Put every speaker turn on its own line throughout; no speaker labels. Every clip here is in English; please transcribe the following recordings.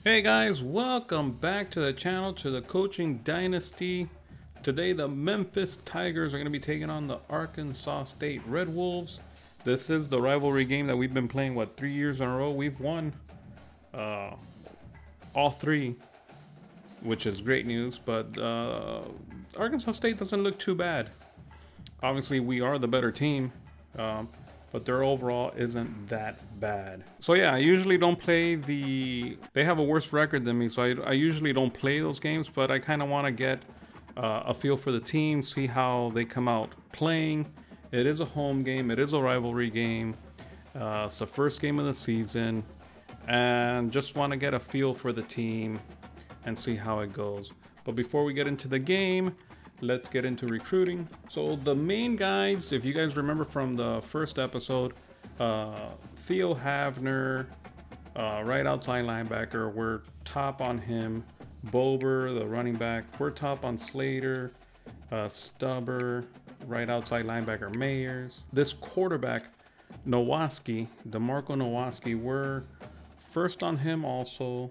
Hey guys, welcome back to the channel, to the Coaching Dynasty. Today the Memphis Tigers are going to be taking on the Arkansas State Red Wolves. This is the rivalry game that we've been playing, 3 years in a row. We've won all three, which is great news, but Arkansas State doesn't look too bad. Obviously, we are the better team, but their overall isn't that bad. So yeah, I usually don't play they have a worse record than me, so I usually don't play those games, but I kind of want to get a feel for the team, see how they come out playing. It is a home game, it is a rivalry game, it's the first game of the season, and just want to get a feel for the team and see how it goes. But before we get into the game, let's get into recruiting. So the main guys, if you guys remember from the first episode, Theo Havner, right outside linebacker, we're top on him. Bober, the running back, we're top on Slater. Stubber, right outside linebacker, Mayers. This quarterback, Nowaski, DeMarco Nowaski, we're first on him also.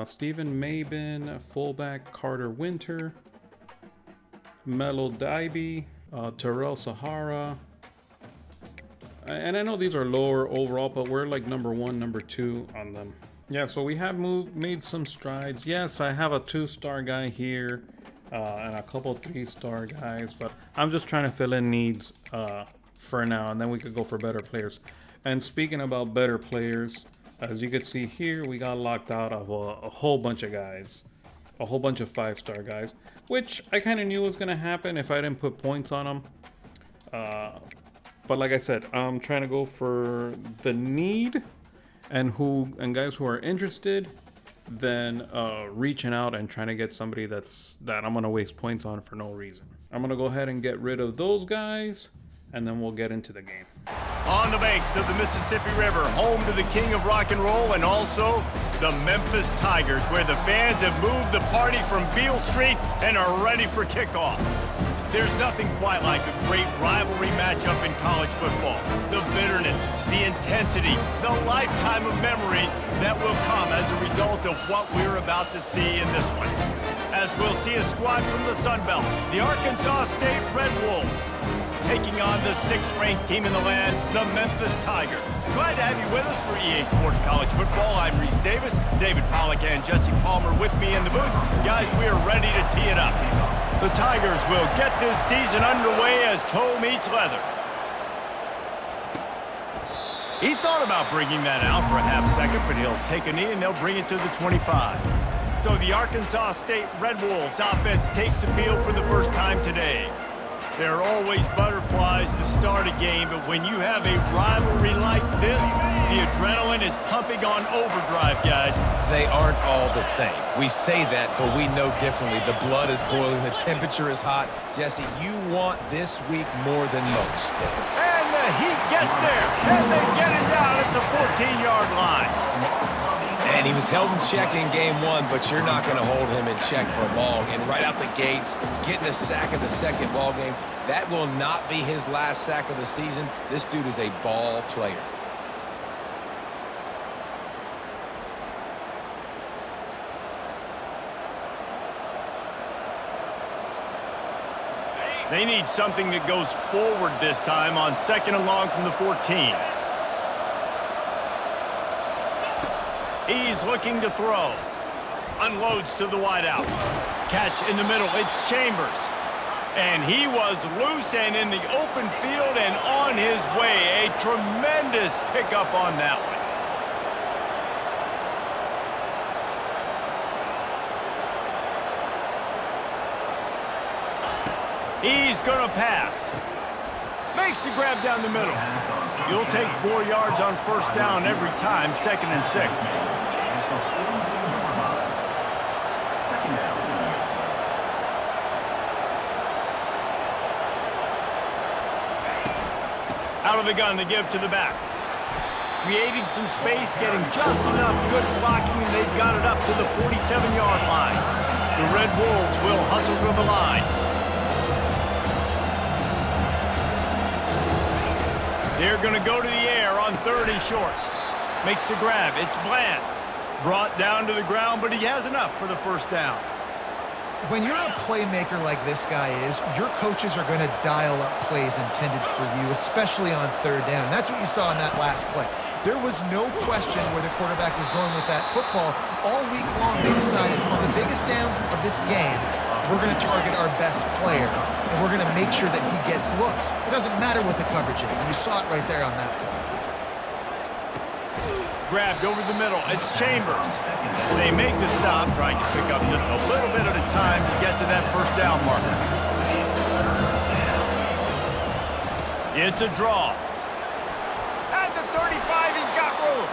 Stephen Mabin, fullback, Carter Winter. Melo Daibi, Terrell Sahara, and I know these are lower overall, but we're like number one, number two on them. Yeah, so we have made some strides. Yes, I have a 2-star guy here and a couple 3-star guys, but I'm just trying to fill in needs for now, and then we could go for better players. And speaking about better players, as you can see here, we got locked out of a whole bunch of guys. A whole bunch of 5-star guys, which I kind of knew was going to happen if I didn't put points on them. But like I said, I'm trying to go for the need and guys who are interested, then reaching out and trying to get somebody that I'm going to waste points on for no reason. I'm going to go ahead and get rid of those guys, and then we'll get into the game.
On the banks of the Mississippi River, home to the king of rock and roll and also the Memphis Tigers, where the fans have moved the party from Beale Street and are ready for kickoff. There's nothing quite like a great rivalry matchup in college football. The bitterness, the intensity, the lifetime of memories that will come as a result of what we're about to see in this one. As we'll see a squad from the Sun Belt, the Arkansas State Red Wolves, taking on the 6th-ranked team in the land, the Memphis Tigers. Glad to have you with us for EA Sports College Football. I'm Reese Davis, David Pollack and Jesse Palmer with me in the booth. Guys, we are ready to tee it up. The Tigers will get this season underway as toe meets leather. He thought about bringing that out for a half second, but he'll take a knee and they'll bring it to the 25. So the Arkansas State Red Wolves offense takes the field for the first time today. There are always butterflies to start a game, but when you have a rivalry like this, the adrenaline is pumping on overdrive, guys.
They aren't all the same. We say that, but we know differently. The blood is boiling, the temperature is hot. Jesse, you want this week more than most.
And the heat gets there, and they get it down at the 14-yard line.
And he was held in check in game one, but you're not going to hold him in check for long. And right out the gates, getting a sack in the second ball game, that will not be his last sack of the season. This dude is a ball player.
They need something that goes forward this time on 2nd and long from the 14. He's looking to throw. Unloads to the wideout. Catch in the middle. It's Chambers. And he was loose and in the open field and on his way. A tremendous pickup on that one. He's going to pass. Makes the grab down the middle. You'll take 4 yards on 1st down every time, 2nd and 6. Out of the gun to give to the back. Creating some space, getting just enough good blocking, and they've got it up to the 47-yard line. The Red Wolves will hustle to the line. They're going to go to the air on 3rd and short. Makes the grab. It's Bland. Brought down to the ground, but he has enough for the first down.
When you're a playmaker like this guy is, your coaches are going to dial up plays intended for you, especially on third down. That's what you saw in that last play. There was no question where the quarterback was going with that football. All week long, they decided on the biggest downs of this game, we're going to target our best player, and we're going to make sure that he gets looks. It doesn't matter what the coverage is, and you saw it right there on that play.
Grabbed over the middle. It's Chambers. They make the stop, trying to pick up just a little bit at a time to get to that first down marker. It's a draw. At the 35, he's got room.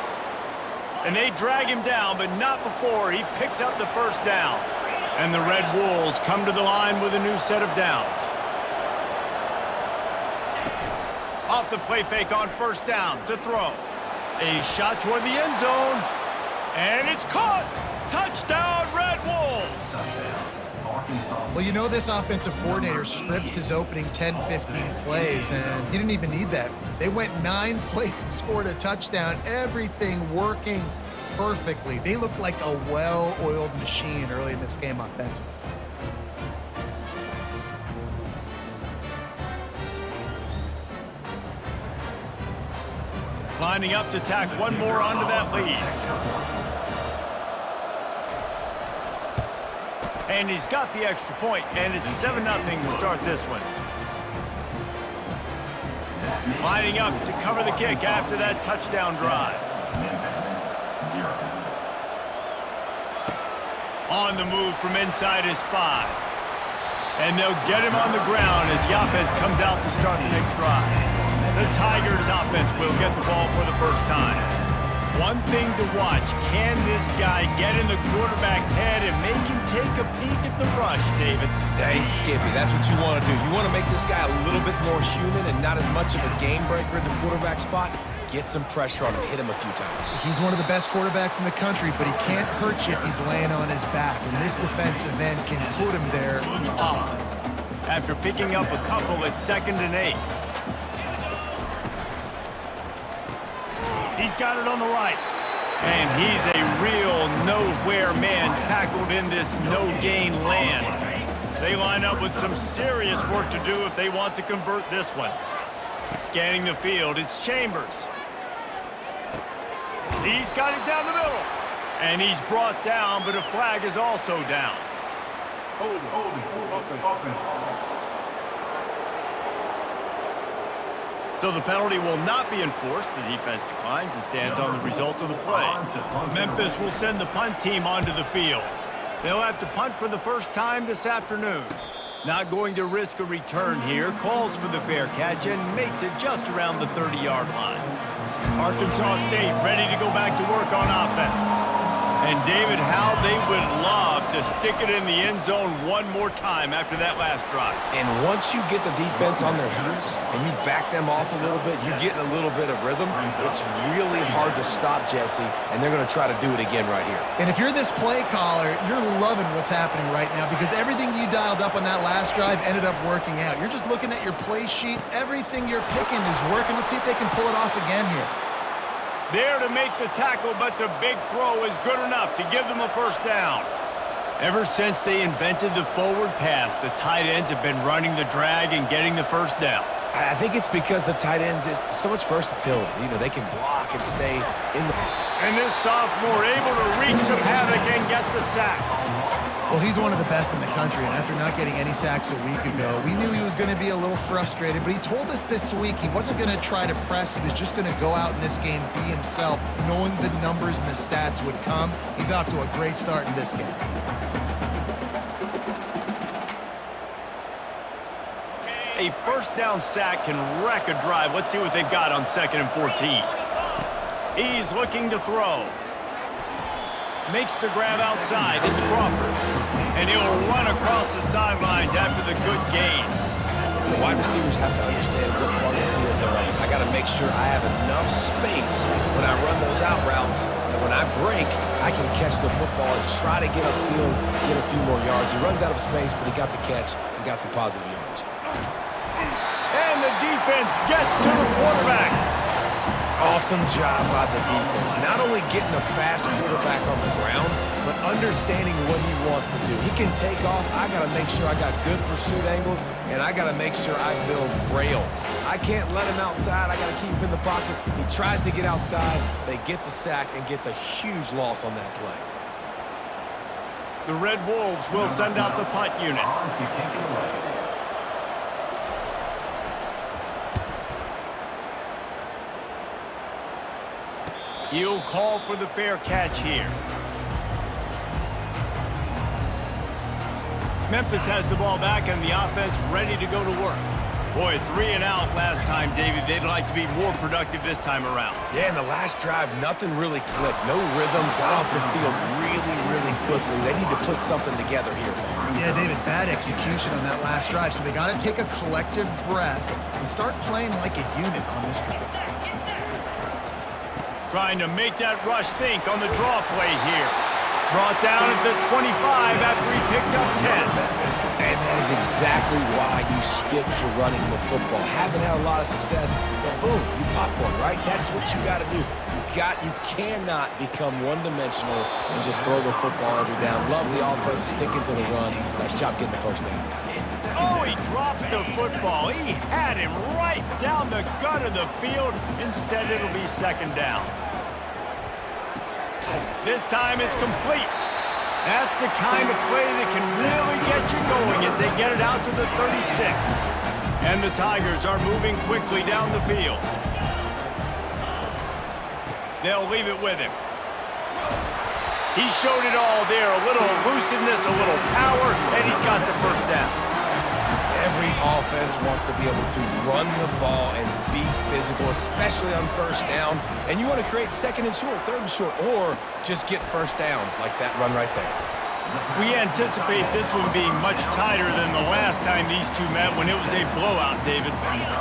And they drag him down, but not before he picks up the first down. And the Red Wolves come to the line with a new set of downs. Off the play fake on first down to throw. A shot toward the end zone, and it's caught! Touchdown, Red Wolves!
Well, you know this offensive coordinator scripts his opening 10, 15 plays, and he didn't even need that. They went 9 plays and scored a touchdown, everything working perfectly. They looked like a well-oiled machine early in this game offensively.
Lining up to tack one more onto that lead. And he's got the extra point, and it's 7-0 to start this one. Lining up to cover the kick after that touchdown drive. On the move from inside his 5. And they'll get him on the ground as the offense comes out to start the next drive. The Tigers offense will get the ball for the first time. One thing to watch, can this guy get in the quarterback's head and make him take a peek at the rush, David?
Dang, Skippy, that's what you want to do. You want to make this guy a little bit more human and not as much of a game breaker at the quarterback spot. Get some pressure on him, hit him a few times.
He's one of the best quarterbacks in the country, but he can't hurt you if he's laying on his back, and this defensive end can put him there often.
After picking up a couple at 2nd and 8. He's got it on the right. And he's a real nowhere man tackled in this no-gain land. They line up with some serious work to do if they want to convert this one. Scanning the field, it's Chambers. He's got it down the middle. And he's brought down, but a flag is also down. So the penalty will not be enforced. The defense declines and stands on the result of the play. Memphis will send the punt team onto the field. They'll have to punt for the first time this afternoon. Not going to risk a return here. Calls for the fair catch and makes it just around the 30-yard line. Arkansas State ready to go back to work on offense. And David, how they would love to stick it in the end zone one more time after that last drive.
And once you get the defense on their heels and you back them off a little bit, you get a little bit of rhythm, it's really hard to stop, Jesse, and they're going to try to do it again right here.
And if you're this play caller, you're loving what's happening right now because everything you dialed up on that last drive ended up working out. You're just looking at your play sheet. Everything you're picking is working. Let's see if they can pull it off again here.
There to make the tackle, but the big throw is good enough to give them a first down. Ever since they invented the forward pass, the tight ends have been running the drag and getting the first down.
I think it's because the tight ends is so much versatility. You know, they can block and stay in the...
And this sophomore able to wreak some havoc and get the sack.
Well, he's one of the best in the country, and after not getting any sacks a week ago, we knew he was going to be a little frustrated, but he told us this week he wasn't going to try to press. He was just going to go out in this game, be himself, knowing the numbers and the stats would come. He's off to a great start in this game.
A first down sack can wreck a drive. Let's see what they've got on 2nd and 14. He's looking to throw. Makes the grab outside. It's Crawford. And he'll run across the sidelines after the good gain.
The wide receivers have to understand what part of the field they're on. I got to make sure I have enough space when I run those out routes that when I break, I can catch the football and try to get upfield, get a few more yards. He runs out of space, but he got the catch and got some positive yards.
And the defense gets to the quarterback.
Awesome job by the defense. Not only getting a fast quarterback on the ground, but understanding what he wants to do. He can take off. I got to make sure I got good pursuit angles, and I got to make sure I build rails. I can't let him outside. I got to keep him in the pocket. He tries to get outside. They get the sack and get the huge loss on that play.
The Red Wolves will send out the punt unit. He'll call for the fair catch here. Memphis has the ball back and the offense ready to go to work. Boy, 3 and out last time, David. They'd like to be more productive this time around.
Yeah, in the last drive, nothing really clicked. No rhythm, got off the field really quickly. They need to put something together here.
Yeah, David, bad execution on that last drive, so they got to take a collective breath and start playing like a unit on this drive.
Trying to make that rush think on the draw play here. Brought down at the 25 after he picked up 10.
And that is exactly why you stick to running the football. Haven't had a lot of success, but boom, you pop one, right? That's what you got to do. You cannot become one-dimensional and just throw the football every down. Love the offense, sticking to the run. Nice job getting the first down.
Oh, he drops the football. He had him right down the gut of the field. Instead, it'll be second down. This time it's complete. That's the kind of play that can really get you going as they get it out to the 36. And the Tigers are moving quickly down the field. They'll leave it with him. He showed it all there. A little elusiveness, a little power, and he's got the first down.
Every offense wants to be able to run the ball and be physical, especially on first down. And you want to create second and short, third and short, or just get first downs like that run right there.
We anticipate this one being much tighter than the last time these two met when it was a blowout, David.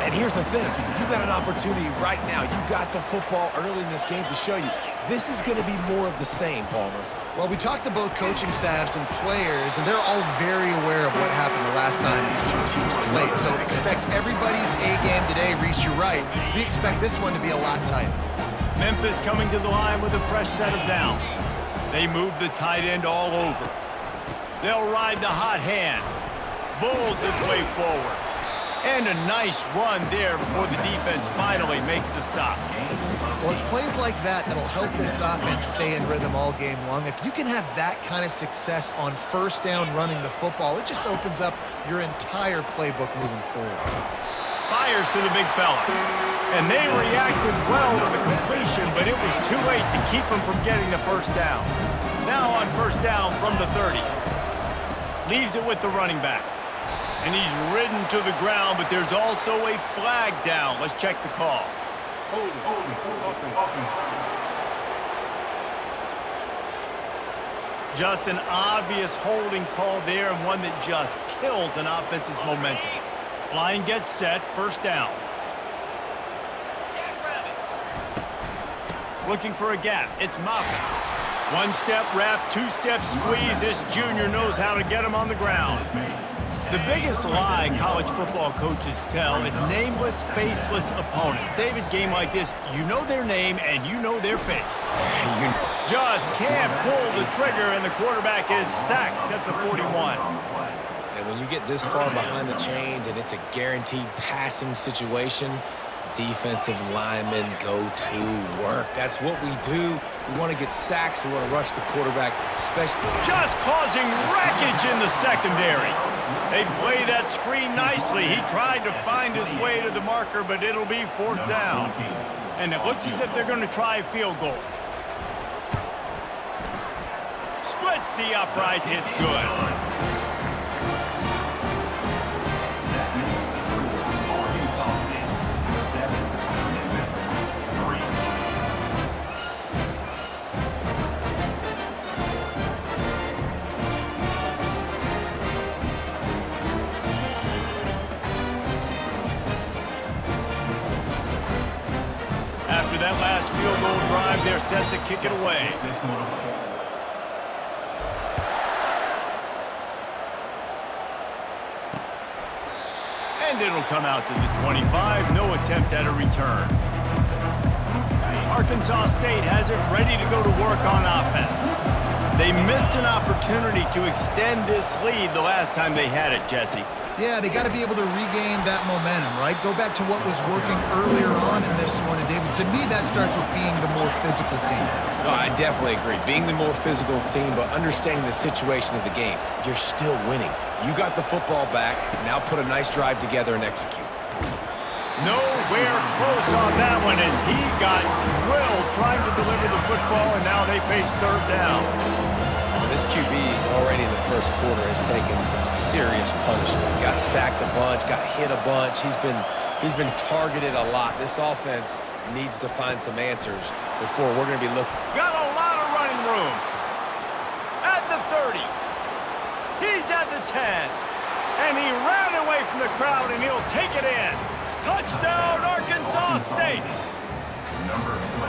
And here's the thing. You got an opportunity right now. You got the football early in this game to show you. This is going to be more of the same, Palmer.
Well, we talked to both coaching staffs and players, and they're all very aware of what happened the last time these two teams played. So expect everybody's A game today. Reese, you're right. We expect this one to be a lot tighter.
Memphis coming to the line with a fresh set of downs. They move the tight end all over. They'll ride the hot hand. Bulls his way forward. And a nice run there before the defense finally makes the stop.
Well, it's plays like that that'll help this offense stay in rhythm all game long. If you can have that kind of success on first down running the football, it just opens up your entire playbook moving forward.
Fires to the big fella. And they reacted well to the completion, but it was too late to keep him from getting the first down. Now on first down from the 30. Leaves it with the running back. And he's ridden to the ground, but there's also a flag down. Let's check the call. Just an obvious holding call there, and one that just kills an offense's momentum. Line gets set, first down. Looking for a gap, it's Maka. One-step wrap, two-step squeeze. This junior knows how to get him on the ground. The biggest lie college football coaches tell is nameless, faceless opponent. David, game like this, you know their name and you know their face. Just can't pull the trigger, and the quarterback is sacked at the 41.
And when you get this far behind the chains and it's a guaranteed passing situation, defensive linemen go to work. That's what we do. We want to get sacks. We want to rush the quarterback, especially.
Just causing wreckage in the secondary. They play that screen nicely. He tried to find his way to the marker, but it'll be fourth down. And it looks as if they're going to try a field goal. Splits the uprights. It's good. After that last field goal drive, they're set to kick it away. And it'll come out to the 25. No attempt at a return. Arkansas State has it ready to go to work on offense. They missed an opportunity to extend this lead the last time they had it, Jesse.
Yeah, they got to be able to regain that momentum, right? Go back to what was working earlier on in this one. And, David, to me, that starts with being the more physical team.
No, I definitely agree. Being the more physical team, but understanding the situation of the game. You're still winning. You got the football back. Now put a nice drive together and execute.
Nowhere close on that one as he got drilled trying to deliver the football, and now they face third down.
This QB already in the first quarter has taken some serious punishment. Got sacked a bunch, got hit a bunch. He's been targeted a lot. This offense needs to find some answers before we're going to be looking.
Got a lot of running room. At the 30. He's at the 10. And he ran away from the crowd, and he'll take it in. Touchdown, Arkansas State.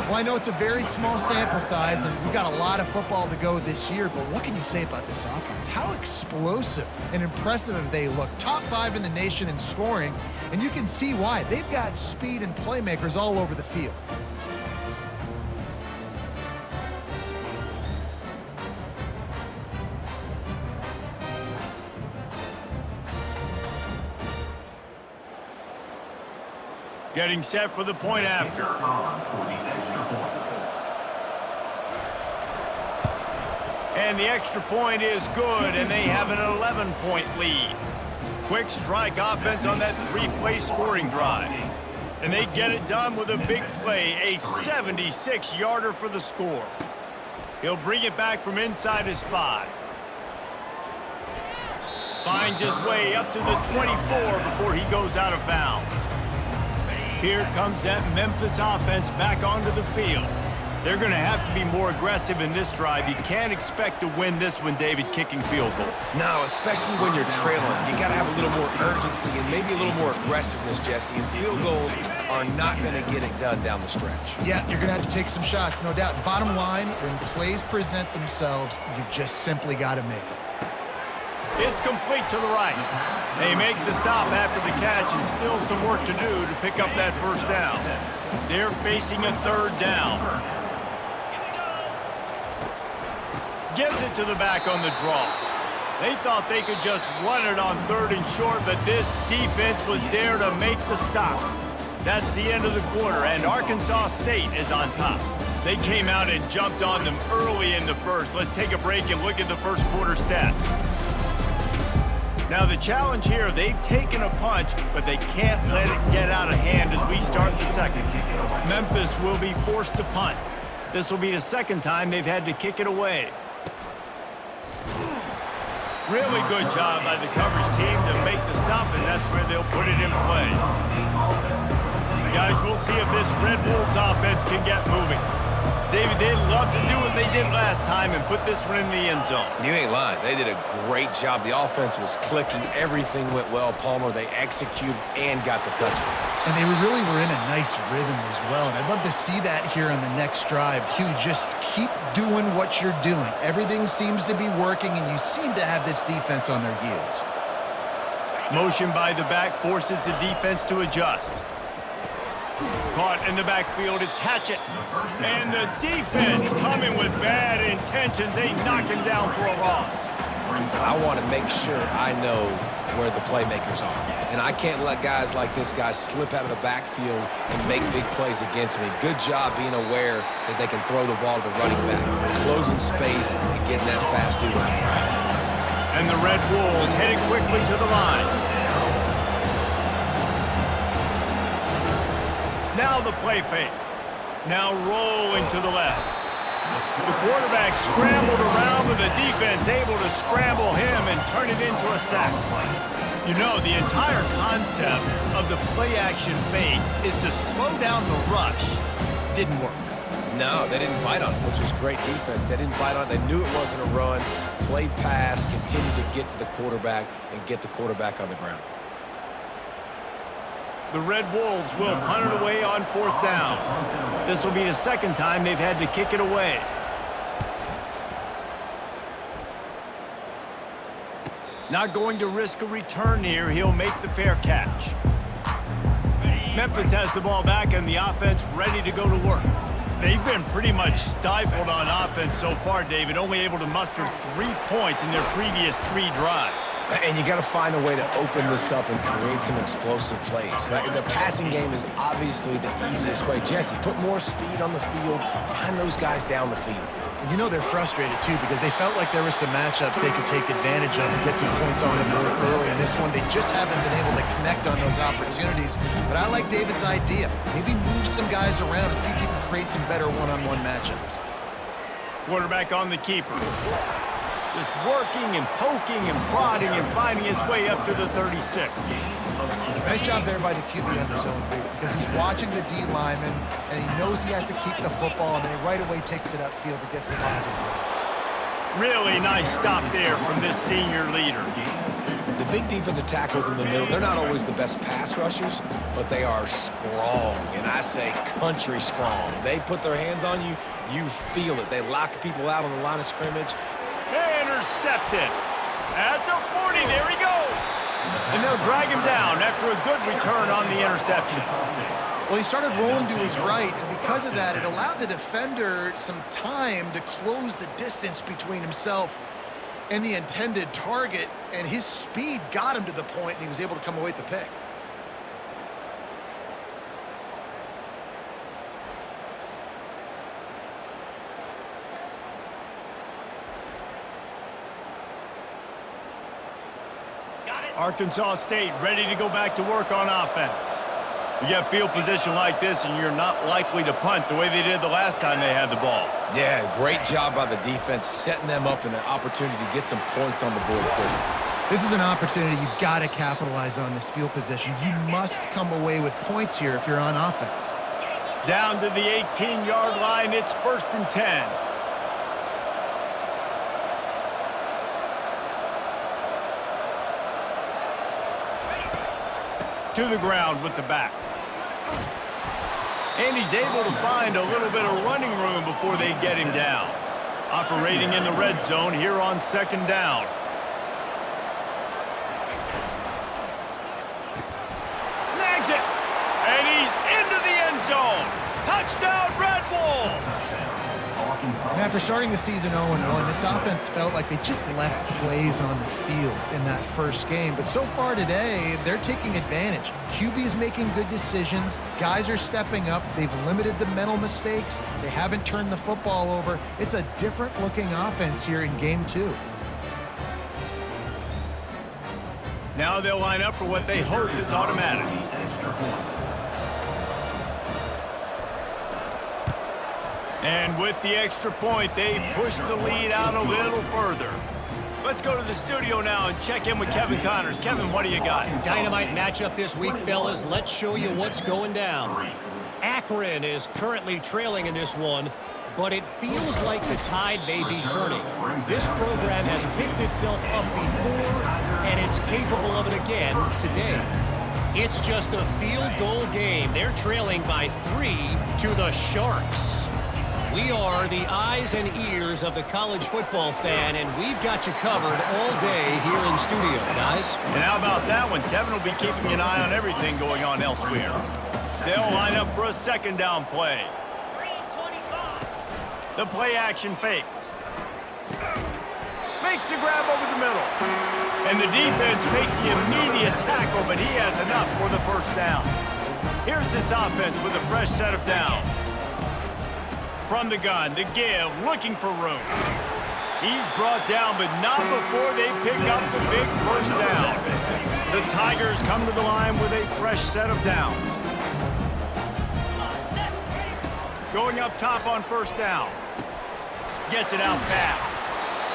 Well, I know it's a very small sample size, and we've got a lot of football to go this year, but what can you say about this offense? How explosive and impressive have they looked? Top 5 in the nation in scoring, and you can see why. They've got speed and playmakers all over the field.
Getting set for the point after. And the extra point is good, and they have an 11-point lead. Quick strike offense on that 3-play scoring drive. And they get it done with a big play, a 76-yarder for the score. He'll bring it back from inside his 5. Finds his way up to the 24 before he goes out of bounds. Here comes that Memphis offense back onto the field. They're going to have to be more aggressive in this drive. You can't expect to win this one, David, kicking field goals.
No, especially when you're trailing. You got to have a little more urgency and maybe a little more aggressiveness, Jesse. And field goals are not going to get it done down the stretch.
Yeah, you're going to have to take some shots, no doubt. Bottom line, when plays present themselves, you've just simply got to make them.
It's complete to the right. They make the stop after the catch, and still some work to do to pick up that first down. They're facing a third down. Gives it to the back on the draw. They thought they could just run it on 3rd and short, but this defense was there to make the stop. That's the end of the quarter, and Arkansas State is on top. They came out and jumped on them early in the first. Let's take a break and look at the first quarter stats. Now the challenge here, they've taken a punch, but they can't let it get out of hand as we start the second. Memphis will be forced to punt. This will be the second time they've had to kick it away. Really good job by the coverage team to make the stop, and that's where they'll put it in play. Guys, we'll see if this Red Wolves offense can get moving. David, they'd love to do what they did last time and put this one in the end zone.
You ain't lying. They did a great job. The offense was clicking. Everything went well, Palmer. They executed and got the touchdown.
And they really were in a nice rhythm as well. And I'd love to see that here on the next drive, too. Just keep doing what you're doing. Everything seems to be working, and you seem to have this defense on their heels.
Motion by the back forces the defense to adjust. Caught in the backfield, it's Hatchett. And the defense coming with bad intentions. They knock him down for a loss.
I want to make sure I know where the playmakers are. And I can't let guys like this guy slip out of the backfield and make big plays against me. Good job being aware that they can throw the ball to the running back, closing space and getting that fast dude on the ground.
And the Red Wolves headed quickly to the line. Now the play fake. Now rolling to the left. The quarterback scrambled around with the defense able to scramble him and turn it into a sack. You know, the entire concept of the play-action fake is to slow down the rush. Didn't work.
No, they didn't bite on it, which was great defense. They didn't bite on it. They knew it wasn't a run. Played pass, continued to get to the quarterback and get the quarterback on the ground.
The Red Wolves will punt it away on 4th down. This will be the second time they've had to kick it away. Not going to risk a return here. He'll make the fair catch. Memphis has the ball back and the offense ready to go to work. They've been pretty much stifled on offense so far, David, only able to muster 3 points in their previous 3 drives.
And you got to find a way to open this up and create some explosive plays. The passing game is obviously the easiest way. Jesse, put more speed on the field. Find those guys down the field.
You know they're frustrated, too, because they felt like there were some matchups they could take advantage of and get some points on the board early. In this one, they just haven't been able to connect on those opportunities. But I like David's idea. Maybe move some guys around and see if you can create some better one-on-one matchups.
Quarterback on the keeper. Just working and poking and prodding and finding his way up to the 36.
Nice job there by the QB on the zone read, because he's watching the D lineman, and he knows he has to keep the football, and then he right away takes it upfield to get some positive yards.
Really nice stop there from this senior leader.
The big defensive tackles in the middle, they're not always the best pass rushers, but they are strong, and I say country strong. They put their hands on you, you feel it. They lock people out on the line of scrimmage.
Intercepted. At the 40, there he goes. And they'll drag him down after a good return on the interception.
Well, he started rolling to his right, and because of that, it allowed the defender some time to close the distance between himself and the intended target, and his speed got him to the point, and he was able to come away with the pick.
Arkansas State ready to go back to work on offense. You get field position like this, and you're not likely to punt the way they did the last time they had the ball.
Yeah, great job by the defense, setting them up in an opportunity to get some points on the board quickly.
This is an opportunity you've got to capitalize on, this field position. You must come away with points here if you're on offense.
Down to the 18-yard line, it's 1st and 10. To the ground with the back. And he's able to find a little bit of running room before they get him down. Operating in the red zone here on 2nd down. Snags it. And he's into the end zone. Touchdown, Red Wolves.
And after starting the season 0-1, this offense felt like they just left plays on the field in that first game. But so far today, they're taking advantage. QB's making good decisions. Guys are stepping up. They've limited the mental mistakes. They haven't turned the football over. It's a different-looking offense here in Game 2.
Now they'll line up for what they hope is automatic. And with the extra point, they push the lead out a little further. Let's go to the studio now and check in with Kevin Connors. Kevin, what do you got?
Dynamite matchup this week, fellas. Let's show you what's going down. Akron is currently trailing in this one, but it feels like the tide may be turning. This program has picked itself up before, and it's capable of it again today. It's just a field goal game. They're trailing by 3 to the Sharks. We are the eyes and ears of the college football fan, and we've got you covered all day here in studio, guys.
And how about that one? Kevin will be keeping an eye on everything going on elsewhere. They'll line up for a 2nd down play. The play action fake. Makes the grab over the middle. And the defense makes the immediate tackle, but he has enough for the 1st down. Here's this offense with a fresh set of downs. From the gun, the give, looking for room. He's brought down, but not before they pick up the big 1st down. The Tigers come to the line with a fresh set of downs. Going up top on 1st down. Gets it out fast.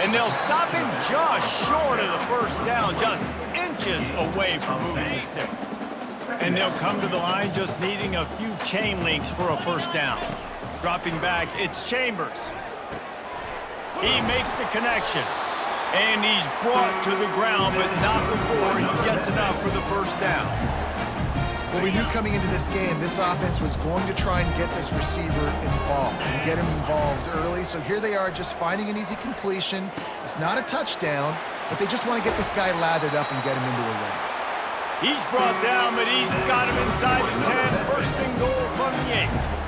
And they'll stop him just short of the 1st down, just inches away from moving the sticks. And they'll come to the line just needing a few chain links for a 1st down. Dropping back, it's Chambers. He makes the connection. And he's brought to the ground, but not before he gets enough for the 1st down.
Well, we knew coming into this game, this offense was going to try and get this receiver involved and get him involved early. So here they are just finding an easy completion. It's not a touchdown, but they just want to get this guy lathered up and get him into a run.
He's brought down, but he's got him inside the 10. 1st and goal from the 8.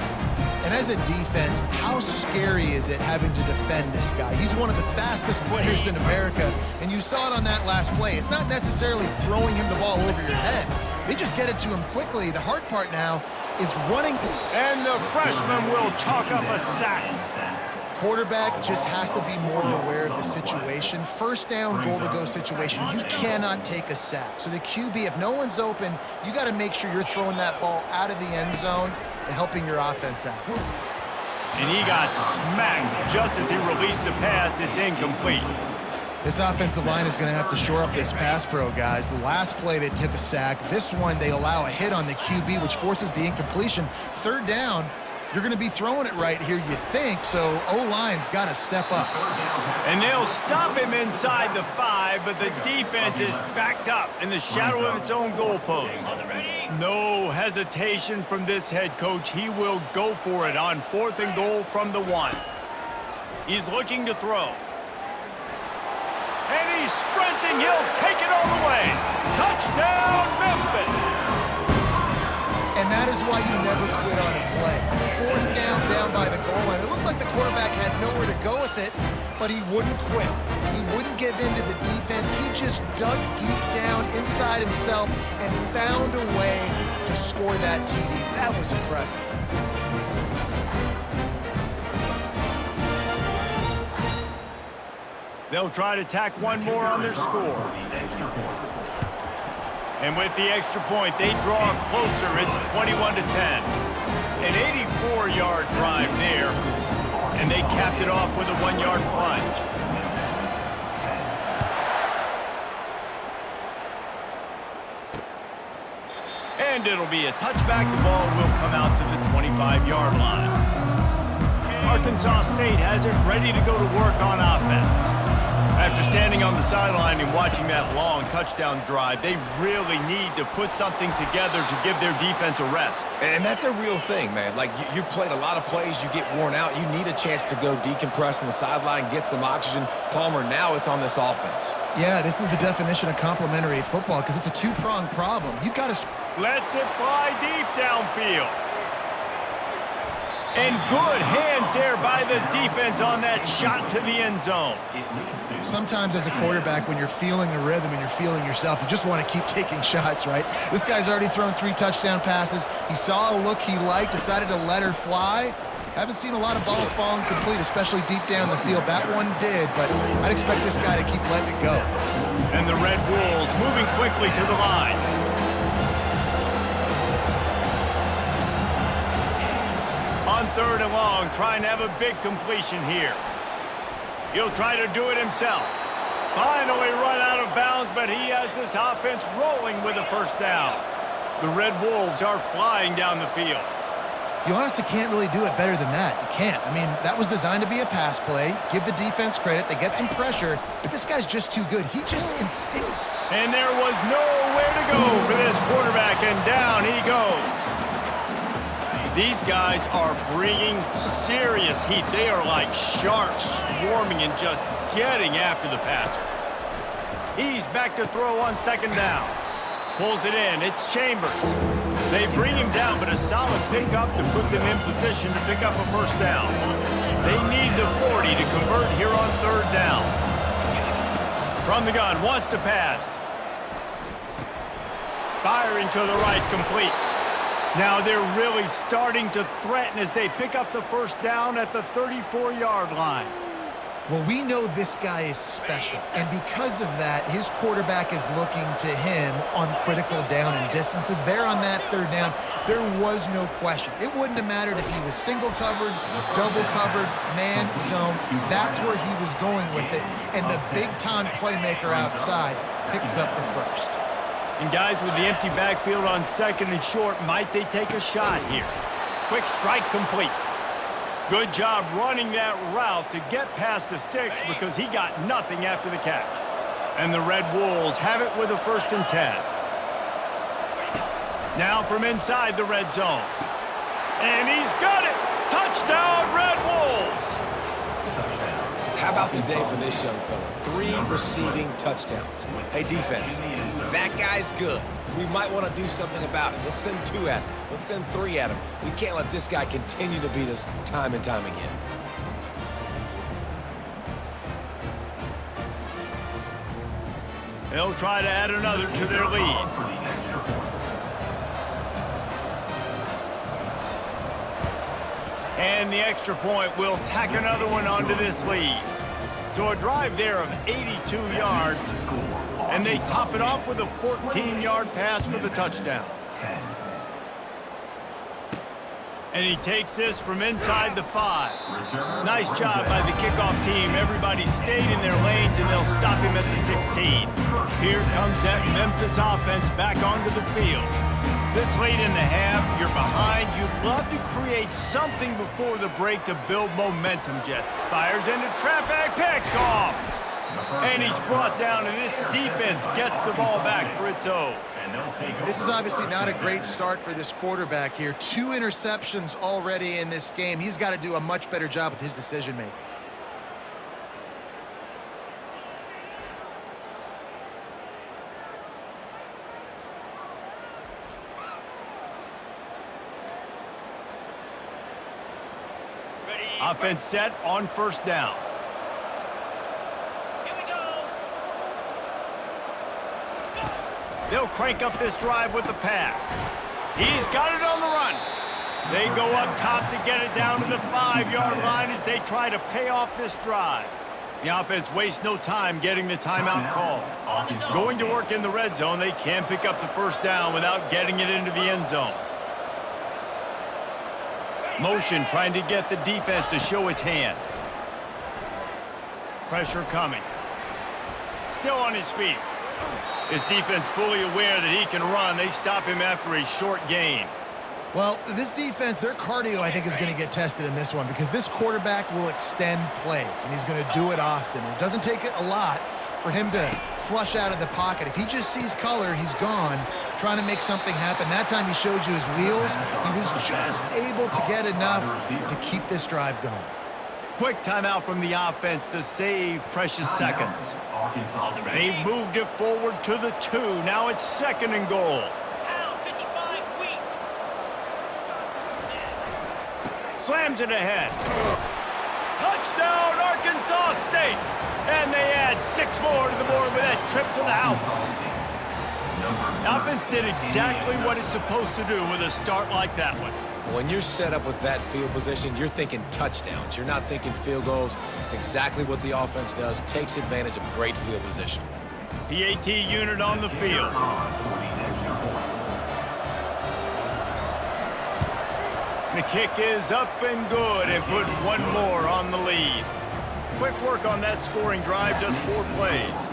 And as a defense, how scary is it having to defend this guy? He's one of the fastest players in America, and you saw it on that last play. It's not necessarily throwing him the ball over your head. They just get it to him quickly. The hard part now is running.
And the freshman will chalk up a sack.
Quarterback just has to be more aware of the situation. First down, goal-to-go situation. You cannot take a sack. So the QB, if no one's open, you got to make sure you're throwing that ball out of the end zone and helping your offense out.
And he got smacked just as he released the pass. It's incomplete.
This offensive line is going to have to shore up this pass pro, guys. The last play they took a sack. This one they allow a hit on the QB, which forces the incompletion. Third down, you're going to be throwing it right here, you think, so O-line's got to step up.
And they'll stop him inside the 5, but the defense is backed up in the shadow of its own goalpost. No hesitation from this head coach. He will go for it on 4th and goal from the 1. He's looking to throw. And he's sprinting. He'll take it all the way. Touchdown, Memphis.
And that is why you never quit on a play. 4th down by the goal line. It looked like the quarterback had nowhere to go with it, but he wouldn't quit. He wouldn't give in to the defense. He just dug deep down inside himself and found a way to score that TD. That was impressive.
They'll try to tack one more on their score. And with the extra point, they draw closer. It's 21-10. An 84-yard drive there, and they capped it off with a 1-yard plunge. And it'll be a touchback. The ball will come out to the 25-yard line. Arkansas State has it ready to go to work on offense. After standing on the sideline and watching that long touchdown drive, they really need to put something together to give their defense a rest.
And that's a real thing, man. Like, you played a lot of plays, you get worn out. You need a chance to go decompress on the sideline, get some oxygen. Palmer, now it's on this offense.
Yeah, this is the definition of complementary football because it's a two-pronged problem. You've got to...
Lets it fly deep downfield. And good hands there by the defense on that shot to the end zone.
Sometimes as a quarterback, when you're feeling a rhythm and you're feeling yourself, you just want to keep taking shots, right? This guy's already thrown 3 touchdown passes. He saw a look he liked, decided to let her fly. Haven't seen a lot of balls falling complete, especially deep down the field. That one did, but I'd expect this guy to keep letting it go.
And the Red Wolves moving quickly to the line. On 3rd and long, trying to have a big completion here. He'll try to do it himself. Finally run out of bounds, but he has this offense rolling with a first down. The Red Wolves are flying down the field.
You honestly can't really do it better than that. You can't. I mean, that was designed to be a pass play. Give the defense credit. They get some pressure, but this guy's just too good. He just instinctively.
And there was nowhere to go for this quarterback, and down he goes. These guys are bringing serious heat. They are like sharks swarming and just getting after the passer. He's back to throw on 2nd down. Pulls it in. It's Chambers. They bring him down, but a solid pickup to put them in position to pick up a first down. They need the 40 to convert here on 3rd down. From the gun, wants to pass. Firing to the right, complete. Now they're really starting to threaten as they pick up the first down at the 34-yard line.
Well, we know this guy is special, and because of that, his quarterback is looking to him on critical down and distances. There on that 3rd down, there was no question. It wouldn't have mattered if he was single covered, double covered, man, zone. That's where he was going with it, and the big-time playmaker outside picks up the first.
And guys with the empty backfield on 2nd and short, might they take a shot here? Quick strike complete. Good job running that route to get past the sticks because he got nothing after the catch. And the Red Wolves have it with a 1st and 10. Now from inside the red zone. And he's got it! Touchdown, Red Wolves!
How about the day for this young fella? 3 receiving touchdowns. Hey, defense, that guy's good. We might want to do something about it. Let's send 2 at him. Let's send 3 at him. We can't let this guy continue to beat us time and time again.
They'll try to add another to their lead. And the extra point will tack another one onto this lead. So a drive there of 82 yards, and they top it off with a 14-yard pass for the touchdown. And he takes this from inside the 5. Nice job by the kickoff team. Everybody stayed in their lanes, and they'll stop him at the 16. Here comes that Memphis offense back onto the field. This late in the half, you're behind. You'd love to create something before the break to build momentum, Jet. Fires into traffic, picked off. And he's brought down, and this defense gets the ball back for its own.
This is obviously not a great start for this quarterback here. 2 interceptions already in this game. He's got to do a much better job with his decision-making.
Offense set on first down.
Here we go.
They'll crank up this drive with the pass. He's got it on the run. They go up top to get it down to the 5-yard line as they try to pay off this drive. The offense wastes no time getting the timeout called. Going to work in the red zone, they can't pick up the first down without getting it into the end zone. Motion trying to get the defense to show his hand. Pressure coming. Still on his feet. His defense fully aware that he can run. They stop him after a short gain.
Well, this defense, their cardio, I think, is going to get tested in this one because this quarterback will extend plays, and he's going to do it often. It doesn't take a lot for him to flush out of the pocket. If he just sees color, he's gone, trying to make something happen. That time he showed you his wheels. He was just able to get enough to keep this drive going.
Quick timeout from the offense to save precious seconds. They've moved it forward to the 2. Now it's 2nd and goal.
Pound 55 weak.
Slams it ahead. Touchdown, Arkansas State! And they add 6 more to the board with that trip to the house. The offense did exactly what it's supposed to do with a start like that one.
When you're set up with that field position, you're thinking touchdowns. You're not thinking field goals. It's exactly what the offense does. Takes advantage of great field position.
PAT unit on the field. The kick is up and good and put 1 more on the lead. Quick work on that scoring drive, just 4 plays.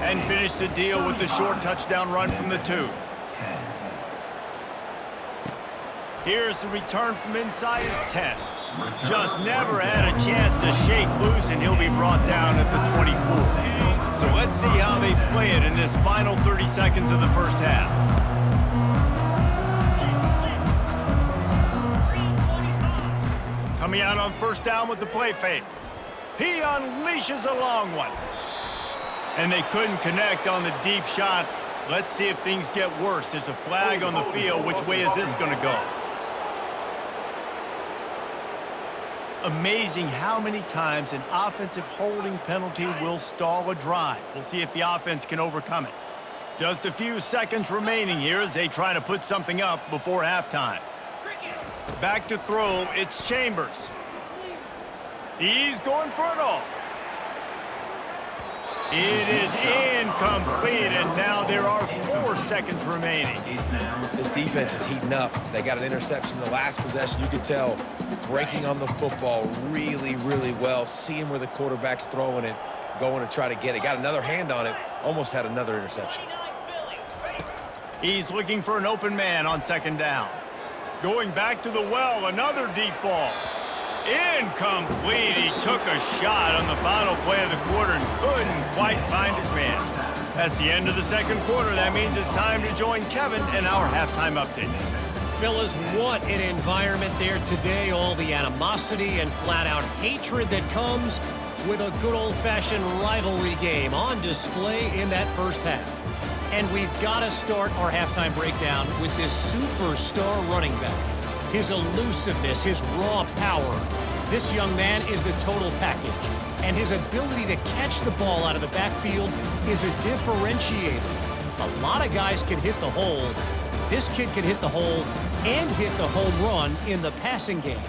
And finish the deal with the short touchdown run from the 2. Here's the return from inside his 10. Just never had a chance to shake loose, and he'll be brought down at the 24. So let's see how they play it in this final 30 seconds of the first half. Coming out on first down with the play fake. He unleashes a long one. And they couldn't connect on the deep shot. Let's see if things get worse. There's a flag on the field. Which way is this going to go? Amazing how many times an offensive holding penalty will stall a drive. We'll see if the offense can overcome it. Just a few seconds remaining here as they try to put something up before halftime. Back to throw, it's Chambers. He's going for it all. It is incomplete, and now there are 4 seconds remaining.
This defense is heating up. They got an interception the last possession. You could tell breaking on the football really, really well. Seeing where the quarterback's throwing it, going to try to get it. Got another hand on it. Almost had another interception.
He's looking for an open man on 2nd down. Going back to the well, another deep ball. Incomplete. He took a shot on the final play of the quarter and couldn't quite find his man. That's the end of the 2nd quarter. That means it's time to join Kevin in our halftime update.
Fellas, what an environment there today. All the animosity and flat-out hatred that comes with a good old-fashioned rivalry game on display in that first half. And we've got to start our halftime breakdown with this superstar running back. His elusiveness, his raw power. This young man is the total package. And his ability to catch the ball out of the backfield is a differentiator. A lot of guys can hit the hole. This kid can hit the hole and hit the home run in the passing game.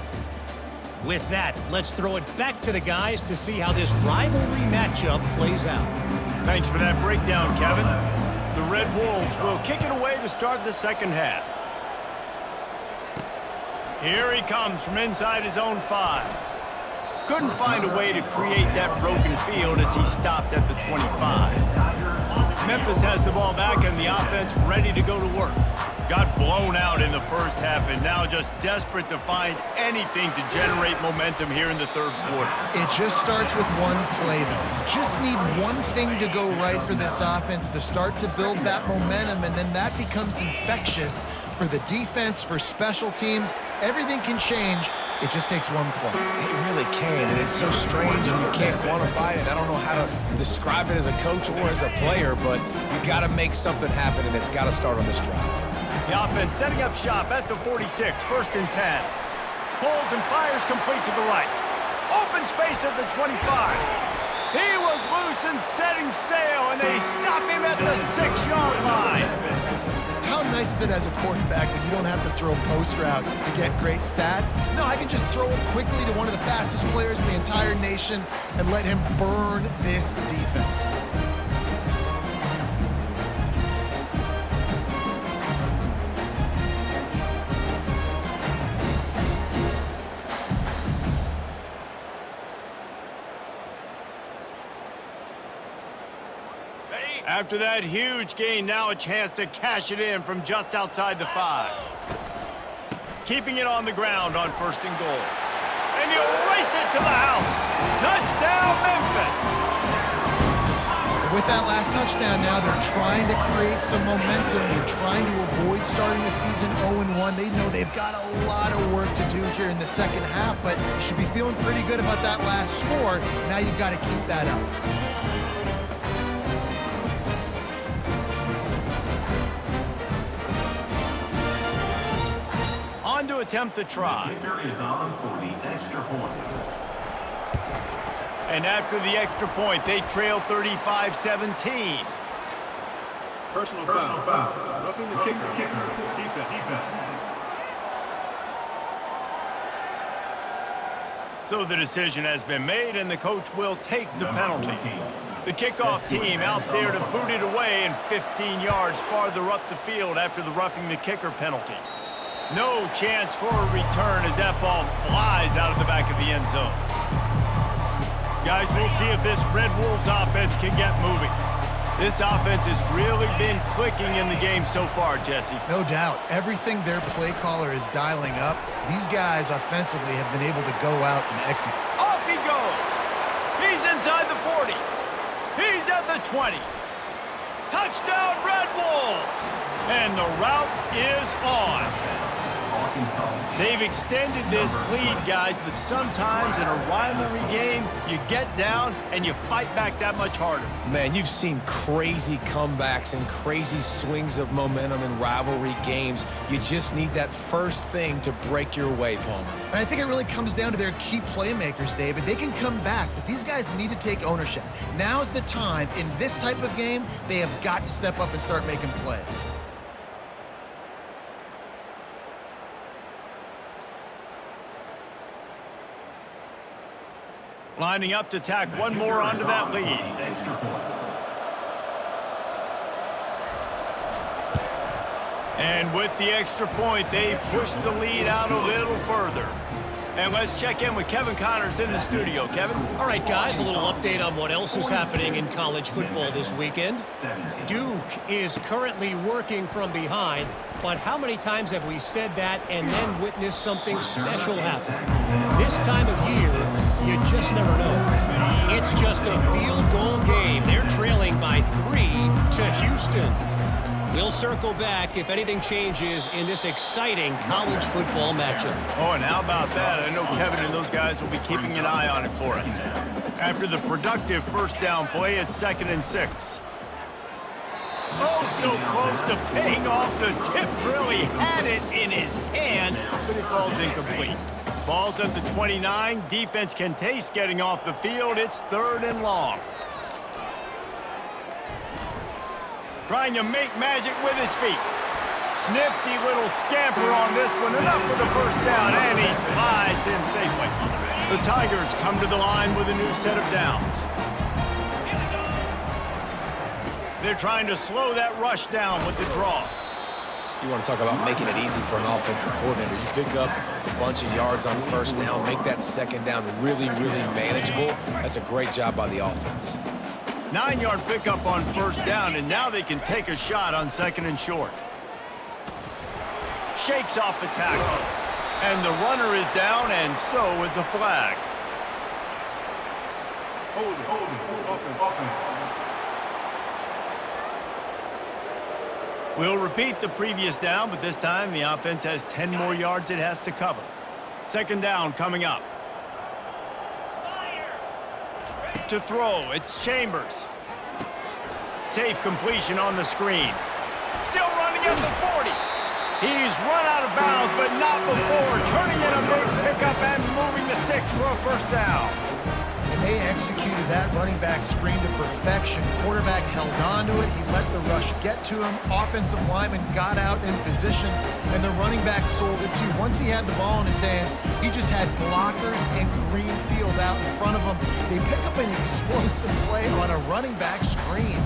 With that, let's throw it back to the guys to see how this rivalry matchup plays out.
Thanks for that breakdown, Kevin. The Red Wolves will kick it away to start the second half. Here he comes from inside his own 5. Couldn't find a way to create that broken field as he stopped at the 25. Memphis has the ball back and the offense ready to go to work. Got blown out in the first half and now just desperate to find anything to generate momentum here in the third quarter.
It just starts with one play, though. You just need one thing to go right for this offense to start to build that momentum, and then that becomes infectious for the defense, for special teams. Everything can change. It just takes one play.
It really can, and it's so strange and you can't quantify it. I don't know how to describe it as a coach or as a player, but you got to make something happen, and it's got to start on this drive.
The offense setting up shop at the 46, 1st and 10. Pulls and fires complete to the right. Open space at the 25. He was loose and setting sail, and they stop him at the 6-yard line.
How nice is it as a quarterback when you don't have to throw post routes to get great stats? No, I can just throw it quickly to one of the fastest players in the entire nation and let him burn this defense.
After that huge gain, now a chance to cash it in from just outside the 5. Keeping it on the ground on 1st and goal. And he'll race it to the house. Touchdown, Memphis!
With that last touchdown now, they're trying to create some momentum. They're trying to avoid starting the season 0-1. They know they've got a lot of work to do here in the second half, but you should be feeling pretty good about that last score. Now you've got to keep that up.
To attempt the try. And after the extra point, they trail 35-17.
Personal foul. Roughing the kicker. Defense.
So the decision has been made, and the coach will take the penalty. The kickoff team out there to boot it away and 15 yards farther up the field after the roughing the kicker penalty. No chance for a return as that ball flies out of the back of the end zone. Guys, we'll see if this Red Wolves offense can get moving. This offense has really been clicking in the game so far, Jesse.
No doubt. Everything their play caller is dialing up, these guys offensively have been able to go out and execute.
Off he goes. He's inside the 40. He's at the 20. Touchdown, Red Wolves! And the route is on. They've extended this lead, guys, but sometimes in a rivalry game, you get down and you fight back that much harder.
Man, you've seen crazy comebacks and crazy swings of momentum in rivalry games. You just need that first thing to break your way, Palmer.
And I think it really comes down to their key playmakers, David. They can come back, but these guys need to take ownership. Now's the time. In this type of game, they have got to step up and start making plays.
Lining up to tack one more onto that lead. And with the extra point, they push the lead out a little further. And let's check in with Kevin Connors in the studio. Kevin?
All right, guys, a little update on what else is happening in college football this weekend. Duke is currently working from behind, but how many times have we said that and then witnessed something special happen? This time of year, you just never know. It's just a field goal game. They're trailing by 3 to Houston. We'll circle back if anything changes in this exciting college football matchup.
Oh, and how about that? I know Kevin and those guys will be keeping an eye on it for us. After the productive first down play, it's 2nd and 6. Oh, so close to paying off. The tip really had it in his hands, but it falls incomplete. Ball's at the 29. Defense can taste getting off the field. It's 3rd and long. Trying to make magic with his feet. Nifty little scamper on this one. Enough for the first down, and he slides in safely. The Tigers come to the line with a new set of downs. They're trying to slow that rush down with the draw.
You want to talk about making it easy for an offensive coordinator. You pick up a bunch of yards on first down, make that second down really, really manageable. That's a great job by the offense.
9-yard pickup on first down, and now they can take a shot on 2nd and short. Shakes off the tackle. And the runner is down, and so is a flag.
Hold it. Offense.
We'll repeat the previous down, but this time the offense has 10 more yards it has to cover. 2nd down coming up. To throw, it's Chambers. Safe completion on the screen. Still running at the 40. He's run out of bounds, but not before turning in a big pickup and moving the sticks for a first down.
And they executed that running back screen to perfection. Quarterback held on to it. He let the rush get to him. Offensive lineman got out in position, and the running back sold it too. Once he had the ball in his hands, he just had blockers and green field out in front of him. They pick up an explosive play on a running back screen.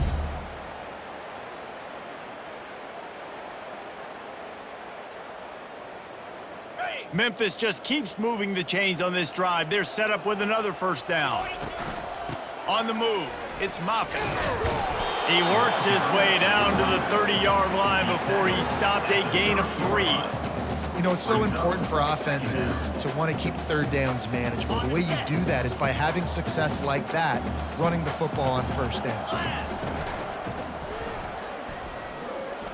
Memphis just keeps moving the chains on this drive. They're set up with another first down. On the move, it's Moffitt. He works his way down to the 30-yard line before he stopped a gain of 3.
You know, it's so important for offenses to want to keep third downs manageable. The way you do that is by having success like that, running the football on first down.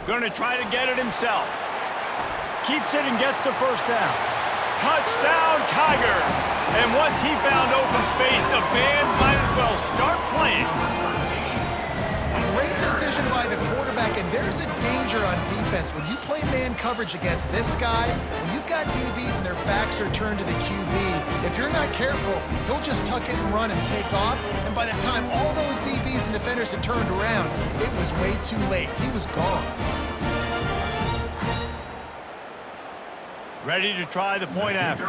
Going to try to get it himself. Keeps it and gets the first down. Touchdown, Tigers! And once he found open space, the band might as well start playing.
Great decision by the quarterback, and there's a danger on defense. When you play man coverage against this guy, when you've got DBs and their backs are turned to the QB, if you're not careful, he'll just tuck it and run and take off, and by the time all those DBs and defenders had turned around, it was way too late. He was gone.
Ready to try the point after.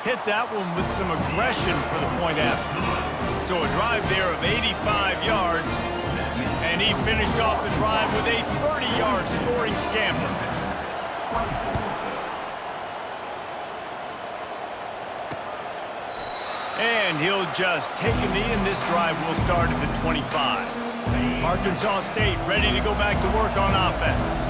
Hit that one with some aggression for the point after. So a drive there of 85 yards. And he finished off the drive with a 30-yard scoring scamper. And he'll just take a knee, and this drive will start at the 25. Arkansas State ready to go back to work on offense.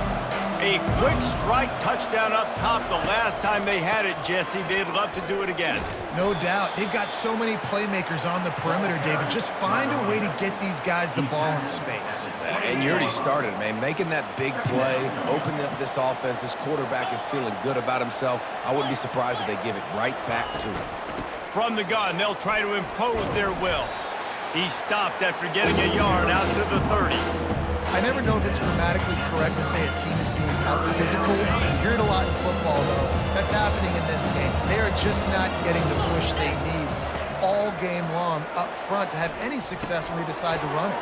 A quick strike touchdown up top the last time they had it, Jesse. They'd love to do it again.
No doubt. They've got so many playmakers on the perimeter, David. Just find a way to get these guys the ball in space.
And you already started, man. Making that big play, opening up this offense. This quarterback is feeling good about himself. I wouldn't be surprised if they give it right back to him.
From the gun, they'll try to impose their will. He stopped after getting a yard out to the 30.
I never know if it's grammatically correct to say a team is being out-physical. You hear it a lot in football, though. That's happening in this game. They are just not getting the push they need all game long up front to have any success when they decide to run it.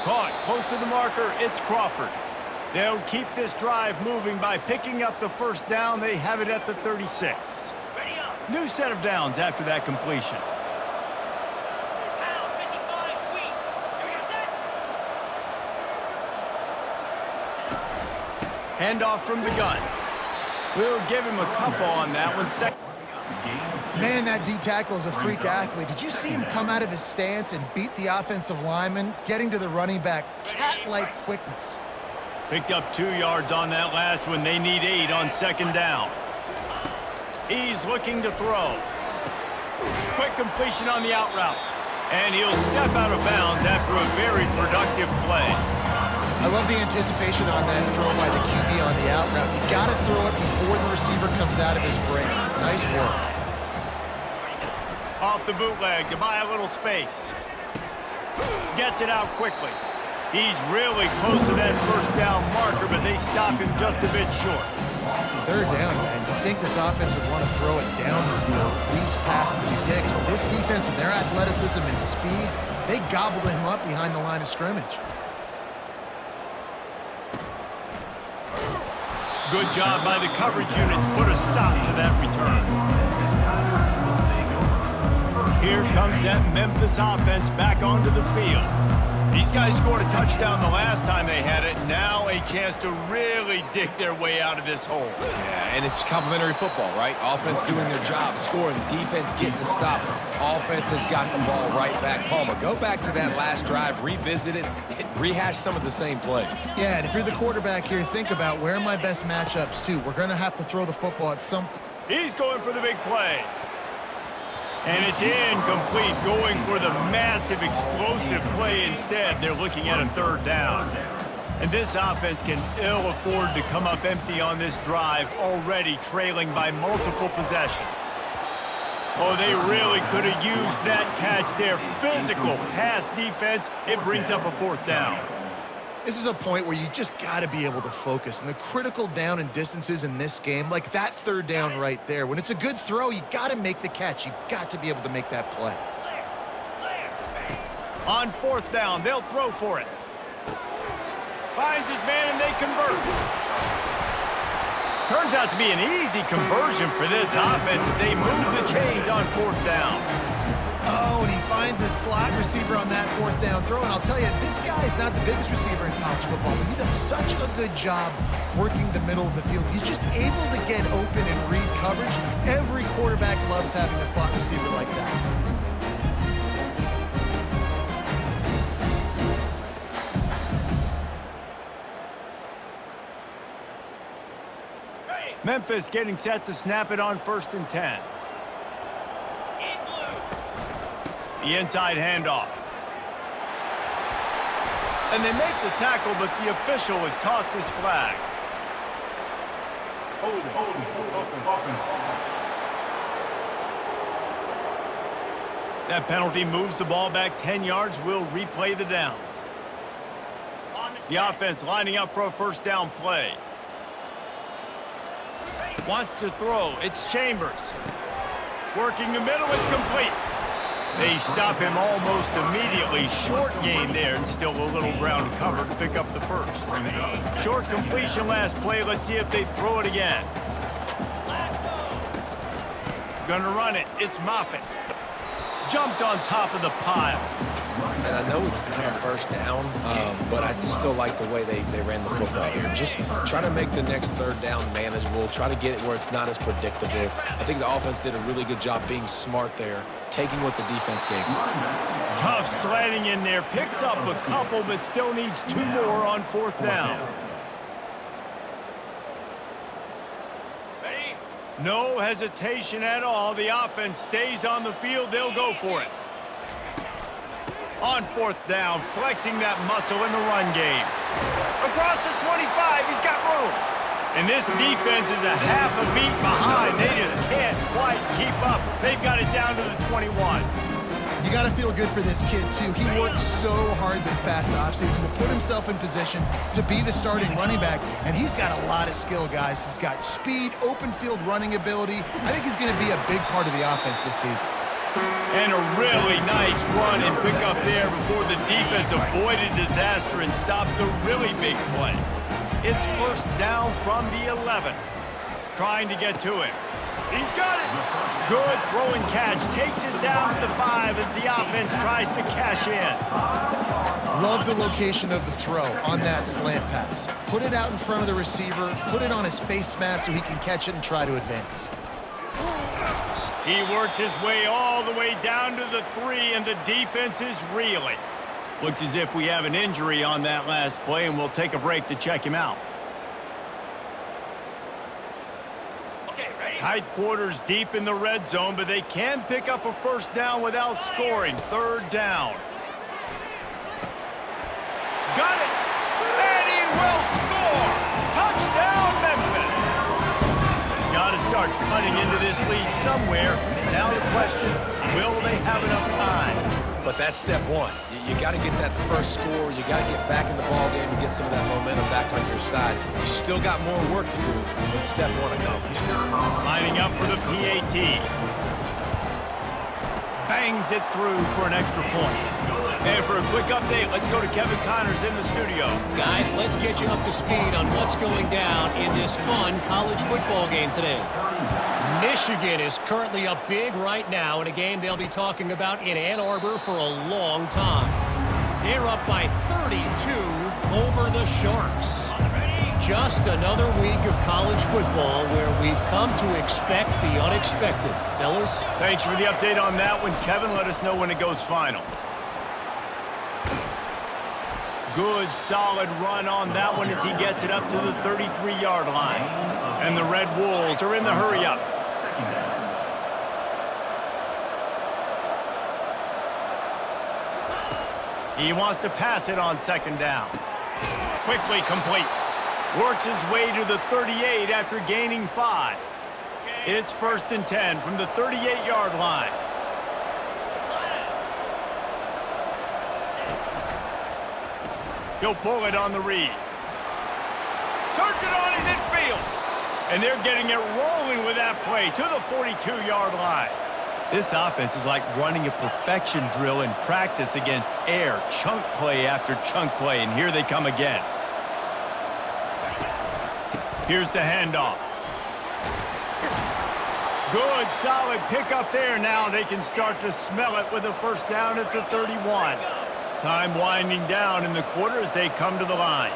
Caught close to the marker, it's Crawford. They'll keep this drive moving by picking up the first down. They have it at the 36. New set of downs after that completion. Handoff from the gun. We'll give him a couple on that one.
Man, that D-tackle is a freak athlete. Did you see him come out of his stance and beat the offensive lineman, getting to the running back? Cat-like quickness.
Picked up 2 yards on that last one. They need 8 on second down. He's looking to throw. Quick completion on the out route. And he'll step out of bounds after a very productive play.
I love the anticipation on that throw by the QB on the out route. You got to throw it before the receiver comes out of his break. Nice work.
Off the bootleg to buy a little space. Gets it out quickly. He's really close to that first down marker, but they stop him just a bit short.
Third down, man. You'd think this offense would want to throw it down the field, at least past the sticks. But this defense and their athleticism and speed, they gobbled him up behind the line of scrimmage.
Good job by the coverage unit to put a stop to that return. Here comes that Memphis offense back onto the field. These guys scored a touchdown the last time they had it. Now a chance to really dig their way out of this hole.
Yeah, and it's complimentary football, right? Offense doing their job, scoring, defense getting the stop. Offense has got the ball right back. Palmer, go back to that last drive, revisit it, rehash some of the same plays.
Yeah, and if you're the quarterback here, think about where are my best matchups, too. We're going to have to throw the football at some...
He's going for the big play. And it's incomplete, going for the massive explosive play instead. They're looking at a third down. And this offense can ill afford to come up empty on this drive, already trailing by multiple possessions. Oh, they really could have used that catch there. Physical pass defense. It brings up a fourth down.
This is a point where you just got to be able to focus. And the critical down and distances in this game, like that third down right there, when it's a good throw, you got to make the catch. You got to be able to make that play.
On fourth down, they'll throw for it. Finds his man, and they convert. Turns out to be an easy conversion for this offense as they move the chains on fourth down.
Oh, and he finds his slot receiver on that fourth down throw. And I'll tell you, this guy is not the biggest receiver in college football, but he does such a good job working the middle of the field. He's just able to get open and read coverage. Every quarterback loves having a slot receiver like that.
Memphis getting set to snap it on 1st and 10. The inside handoff. And they make the tackle, but the official has tossed his flag.
Hold it, open.
That penalty moves the ball back 10 yards. We'll replay the down. The offense lining up for a first down play. Wants to throw. It's Chambers. Working the middle. It's complete. They stop him almost immediately. Short gain there, and still a little ground cover to pick up the first. Short completion last play. Let's see if they throw it again. Gonna run it. It's Moffitt. Jumped on top of the pile.
And I know it's not a first down, but I still like the way they ran the football here. Just try to make the next third down manageable. Try to get it where it's not as predictable. I think the offense did a really good job being smart there, taking what the defense gave them.
Tough sledding in there. Picks up a couple, but still needs 2 more on 4th down. No hesitation at all. The offense stays on the field. They'll go for it. On 4th down, flexing that muscle in the run game. Across the 25, he's got room. And this defense is a half a beat behind. They just can't quite keep up. They've got it down to the 21.
You got to feel good for this kid, too. He worked so hard this past offseason to put himself in position to be the starting running back, and he's got a lot of skill, guys. He's got speed, open field running ability. I think he's going to be a big part of the offense this season.
And a really nice run and pick up there before the defense avoided disaster and stopped the really big play. It's 1st down from the 11. Trying to get to him. He's got it. Good throwing catch. Takes it down to the 5 as the offense tries to cash in.
Love the location of the throw on that slant pass. Put it out in front of the receiver. Put it on his face mask so he can catch it and try to advance.
He works his way all the way down to the 3, and the defense is reeling. Looks as if we have an injury on that last play, and we'll take a break to check him out. Tight quarters deep in the red zone, but they can pick up a first down without scoring. Third down. Got it! And he will score! Touchdown, Memphis! Got to start cutting into this lead somewhere. Now the question, will they have enough time?
But that's step one. You got to get that first score. You got to get back in the ball game and get some of that momentum back on your side. You still got more work to do, but step one accomplished.
Lining up for the PAT. Bangs it through for an extra point. And for a quick update, let's go to Kevin Connors in the studio.
Guys, let's get you up to speed on what's going down in this fun college football game today. Michigan is currently up big right now in a game they'll be talking about in Ann Arbor for a long time. They're up by 32 over the Sharks. Just another week of college football where we've come to expect the unexpected. Fellas?
Thanks for the update on that one, Kevin. Let us know when it goes final. Good, solid run on that one as he gets it up to the 33-yard line. And the Red Wolves are in the hurry-up. He wants to pass it on second down. Quickly complete. Works his way to the 38 after gaining 5. It's 1st and 10 from the 38-yard line. He'll pull it on the read. Turns it on in midfield. And they're getting it rolling with that play to the 42-yard line. This offense is like running a perfection drill in practice against air. Chunk play after chunk play, and here they come again. Here's the handoff. Good, solid pickup there. Now they can start to smell it with a first down at the 31. Time winding down in the quarter as they come to the line.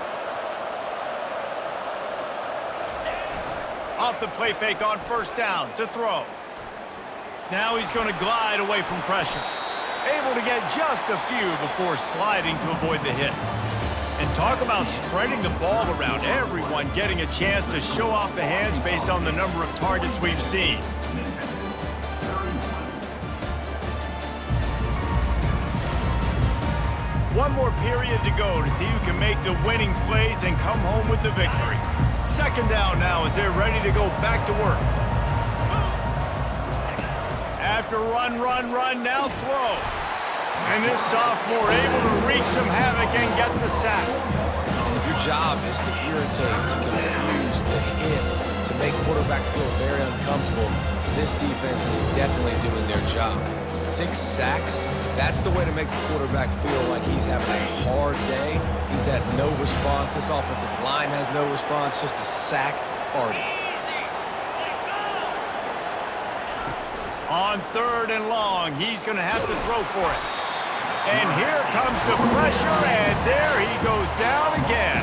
Off the play fake on first down to throw. Now he's going to glide away from pressure. Able to get just a few before sliding to avoid the hit. And talk about spreading the ball around. Everyone getting a chance to show off the hands based on the number of targets we've seen. One more period to go to see who can make the winning plays and come home with the victory. Second down now as they're ready to go back to work. After run, now throw. And this sophomore able to wreak some havoc and get the sack.
If your job is to irritate, to confuse, to hit, to make quarterbacks feel very uncomfortable, this defense is definitely doing their job. 6 sacks, that's the way to make the quarterback feel like he's having a hard day. He's had no response. This offensive line has no response, just a sack party.
On 3rd and long, he's going to have to throw for it. And here comes the pressure, and there he goes down again.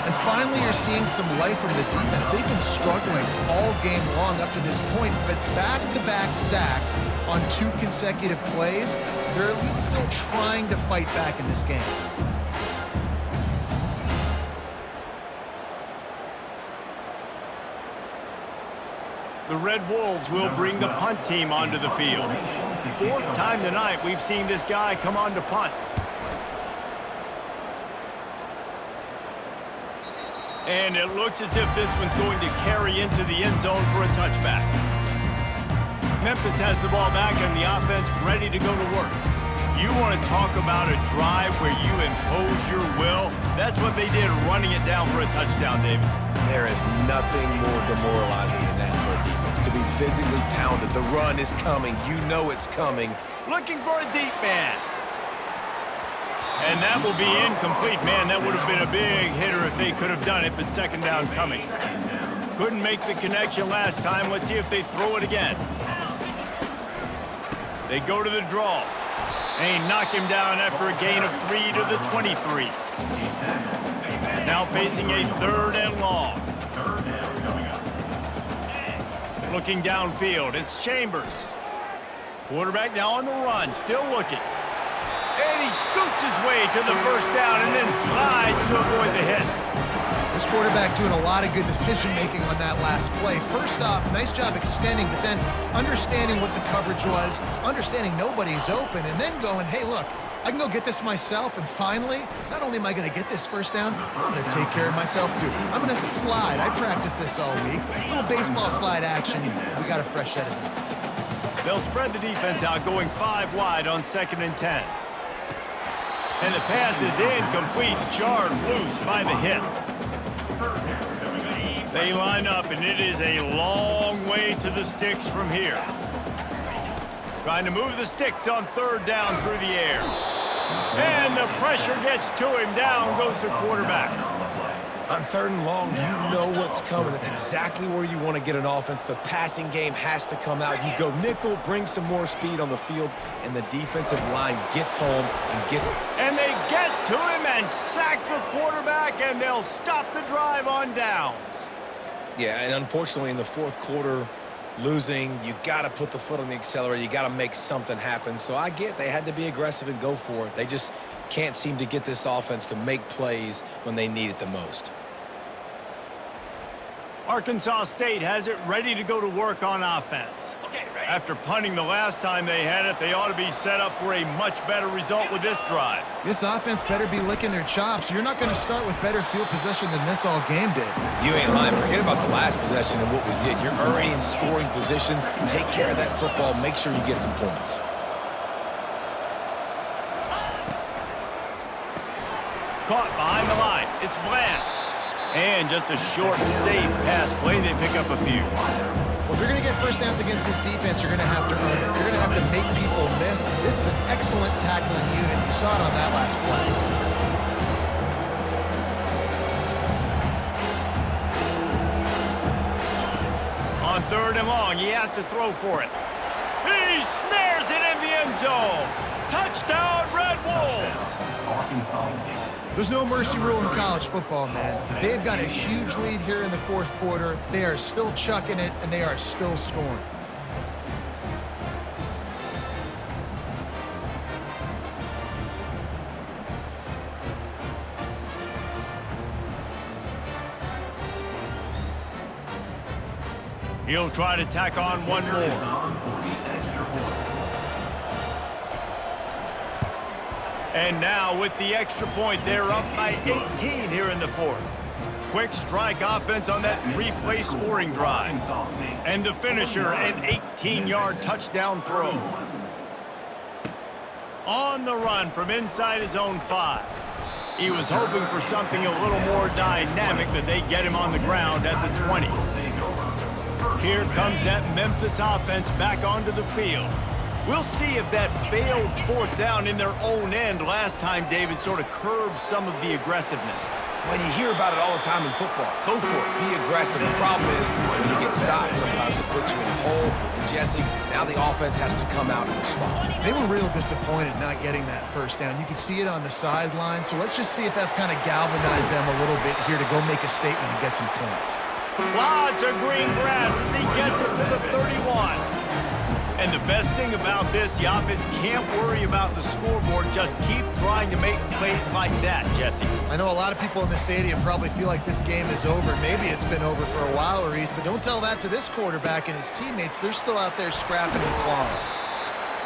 And finally, you're seeing some life from the defense. They've been struggling all game long up to this point, but back-to-back sacks on 2 consecutive plays, they're at least still trying to fight back in this game.
The Red Wolves will bring the punt team onto the field. 4th time tonight we've seen this guy come on to punt. And it looks as if this one's going to carry into the end zone for a touchback. Memphis has the ball back and the offense ready to go to work. You want to talk about a drive where you impose your will? That's what they did, running it down for a touchdown, David.
There is nothing more demoralizing than that for a defense, to be physically pounded. The run is coming. You know it's coming.
Looking for a deep man. And that will be incomplete. Man, that would have been a big hitter if they could have done it, but second down coming. Couldn't make the connection last time. Let's see if they throw it again. They go to the draw. And he knocked him down after a gain of 3 to the 23. Now facing a 3rd and long. Looking downfield, it's Chambers. Quarterback now on the run, still looking. And he scoots his way to the first down and then slides to avoid the hit.
The Broncos quarterback doing a lot of good decision-making on that last play. First off, nice job extending, but then understanding what the coverage was, understanding nobody's open, and then going, hey, look, I can go get this myself, and finally, not only am I going to get this first down, I'm going to take care of myself too. I'm going to slide. I practiced this all week. A little baseball slide action. We got a fresh set of hands.
They'll spread the defense out, going 5 wide on 2nd and 10. And the pass is incomplete, jarred loose by the hip. They line up, and it is a long way to the sticks from here. Trying to move the sticks on 3rd down through the air. And the pressure gets to him. Down goes the quarterback.
On 3rd and long, you know what's coming. That's exactly where you want to get an offense. The passing game has to come out. You go nickel, bring some more speed on the field, and the defensive line gets home and get...
And they get to him and sack the quarterback, and they'll stop the drive on downs.
Yeah, and unfortunately in the 4th quarter, losing, you got to put the foot on the accelerator. You got to make something happen. So I get they had to be aggressive and go for it. They just can't seem to get this offense to make plays when they need it the most.
Arkansas State has it ready to go to work on offense. After punting the last time they had it, they ought to be set up for a much better result with this drive.
This offense better be licking their chops. You're not going to start with better field possession than this all game did.
You ain't lying. Forget about the last possession and what we did. You're already in scoring position. Take care of that football. Make sure you get some points.
Caught behind the line. It's Bland. And just a short, safe pass play. They pick up a few.
Well, if you're going to get first downs against this defense, you're going to have to earn it. You're going to have to make people miss. This is an excellent tackling unit. You saw it on that last play.
On 3rd and long, he has to throw for it. He snares it in the end zone. Touchdown, Red Wolves.
There's no mercy rule in college football, man. They've got a huge lead here in the 4th quarter. They are still chucking it, and they are still scoring.
He'll try to tack on one more. And now with the extra point, they're up by 18 here in the 4th. Quick strike offense on that replay scoring drive. And the finisher, an 18-yard touchdown throw. On the run from inside his own 5. He was hoping for something a little more dynamic, but they get him on the ground at the 20. Here comes that Memphis offense back onto the field. We'll see if that failed 4th down in their own end last time, David, sort of curbed some of the aggressiveness.
Well, you hear about it all the time in football. Go for it. Be aggressive. The problem is when you get stopped, sometimes it puts you in a hole. And, Jesse, now the offense has to come out and respond.
They were real disappointed not getting that first down. You could see it on the sideline. So let's just see if that's kind of galvanized them a little bit here to go make a statement and get some points.
Lots of green grass as he gets it to the 31. And the best thing about this, the offense can't worry about the scoreboard. Just keep trying to make plays like that, Jesse.
I know a lot of people in the stadium probably feel like this game is over. Maybe it's been over for a while, Reese, but don't tell that to this quarterback and his teammates. They're still out there scrapping and clawing.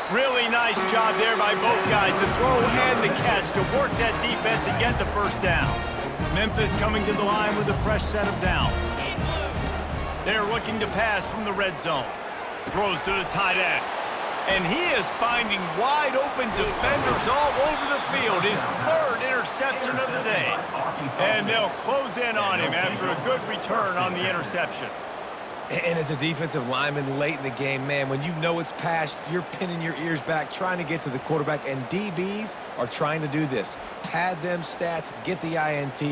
Really nice job there by both guys to throw and the catch to work that defense and get the first down. Memphis coming to the line with a fresh set of downs. They're looking to pass from the red zone. Throws to the tight end. And he is finding wide open defenders all over the field. His 3rd interception of the day. And they'll close in on him after a good return on the interception.
And as a defensive lineman late in the game, man, when you know it's passed, you're pinning your ears back, trying to get to the quarterback. And DBs are trying to do this. Pad them stats, get the INT.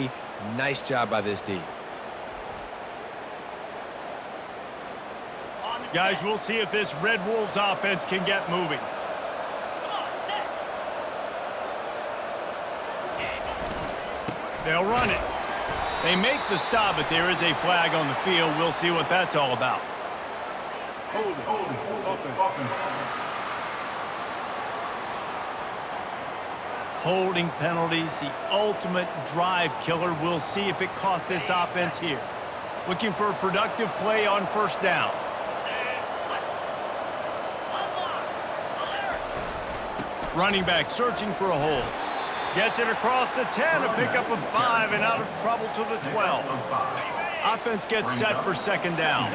Nice job by this D.
Guys, we'll see if this Red Wolves offense can get moving. They'll run it. They make the stop, but there is a flag on the field. We'll see what that's all about.
Hold it, open.
Holding penalties, the ultimate drive killer. We'll see if it costs this offense here. Looking for a productive play on first down. Running back searching for a hole. Gets it across the 10, a pickup of 5, and out of trouble to the 12. Offense gets set for second down.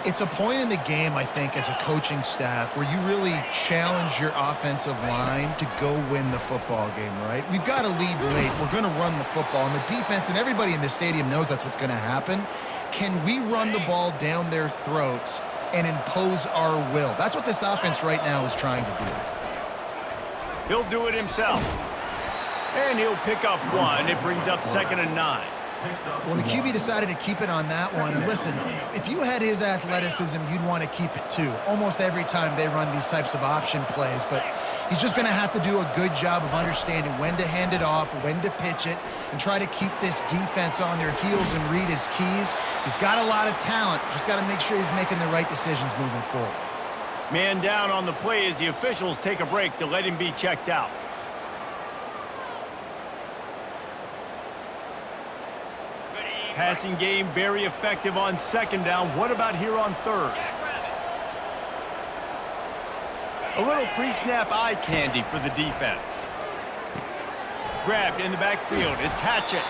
It's a point in the game, I think, as a coaching staff where you really challenge your offensive line to go win the football game, right? We've got to lead late. We're going to run the football, and the defense and everybody in the stadium knows that's what's going to happen. Can we run the ball down their throats and impose our will? That's what this offense right now is trying to do.
He'll do it himself. And he'll pick up 1. It brings up 2nd and 9.
Well, the QB decided to keep it on that one. And listen, if you had his athleticism, you'd want to keep it too. Almost every time they run these types of option plays. But he's just going to have to do a good job of understanding when to hand it off, when to pitch it, and try to keep this defense on their heels and read his keys. He's got a lot of talent. Just got to make sure he's making the right decisions moving forward.
Man down on the play as the officials take a break to let him be checked out. Passing game very effective on second down. What about here on third? A little pre-snap eye candy for the defense. Grabbed in the backfield. It's Hatchett.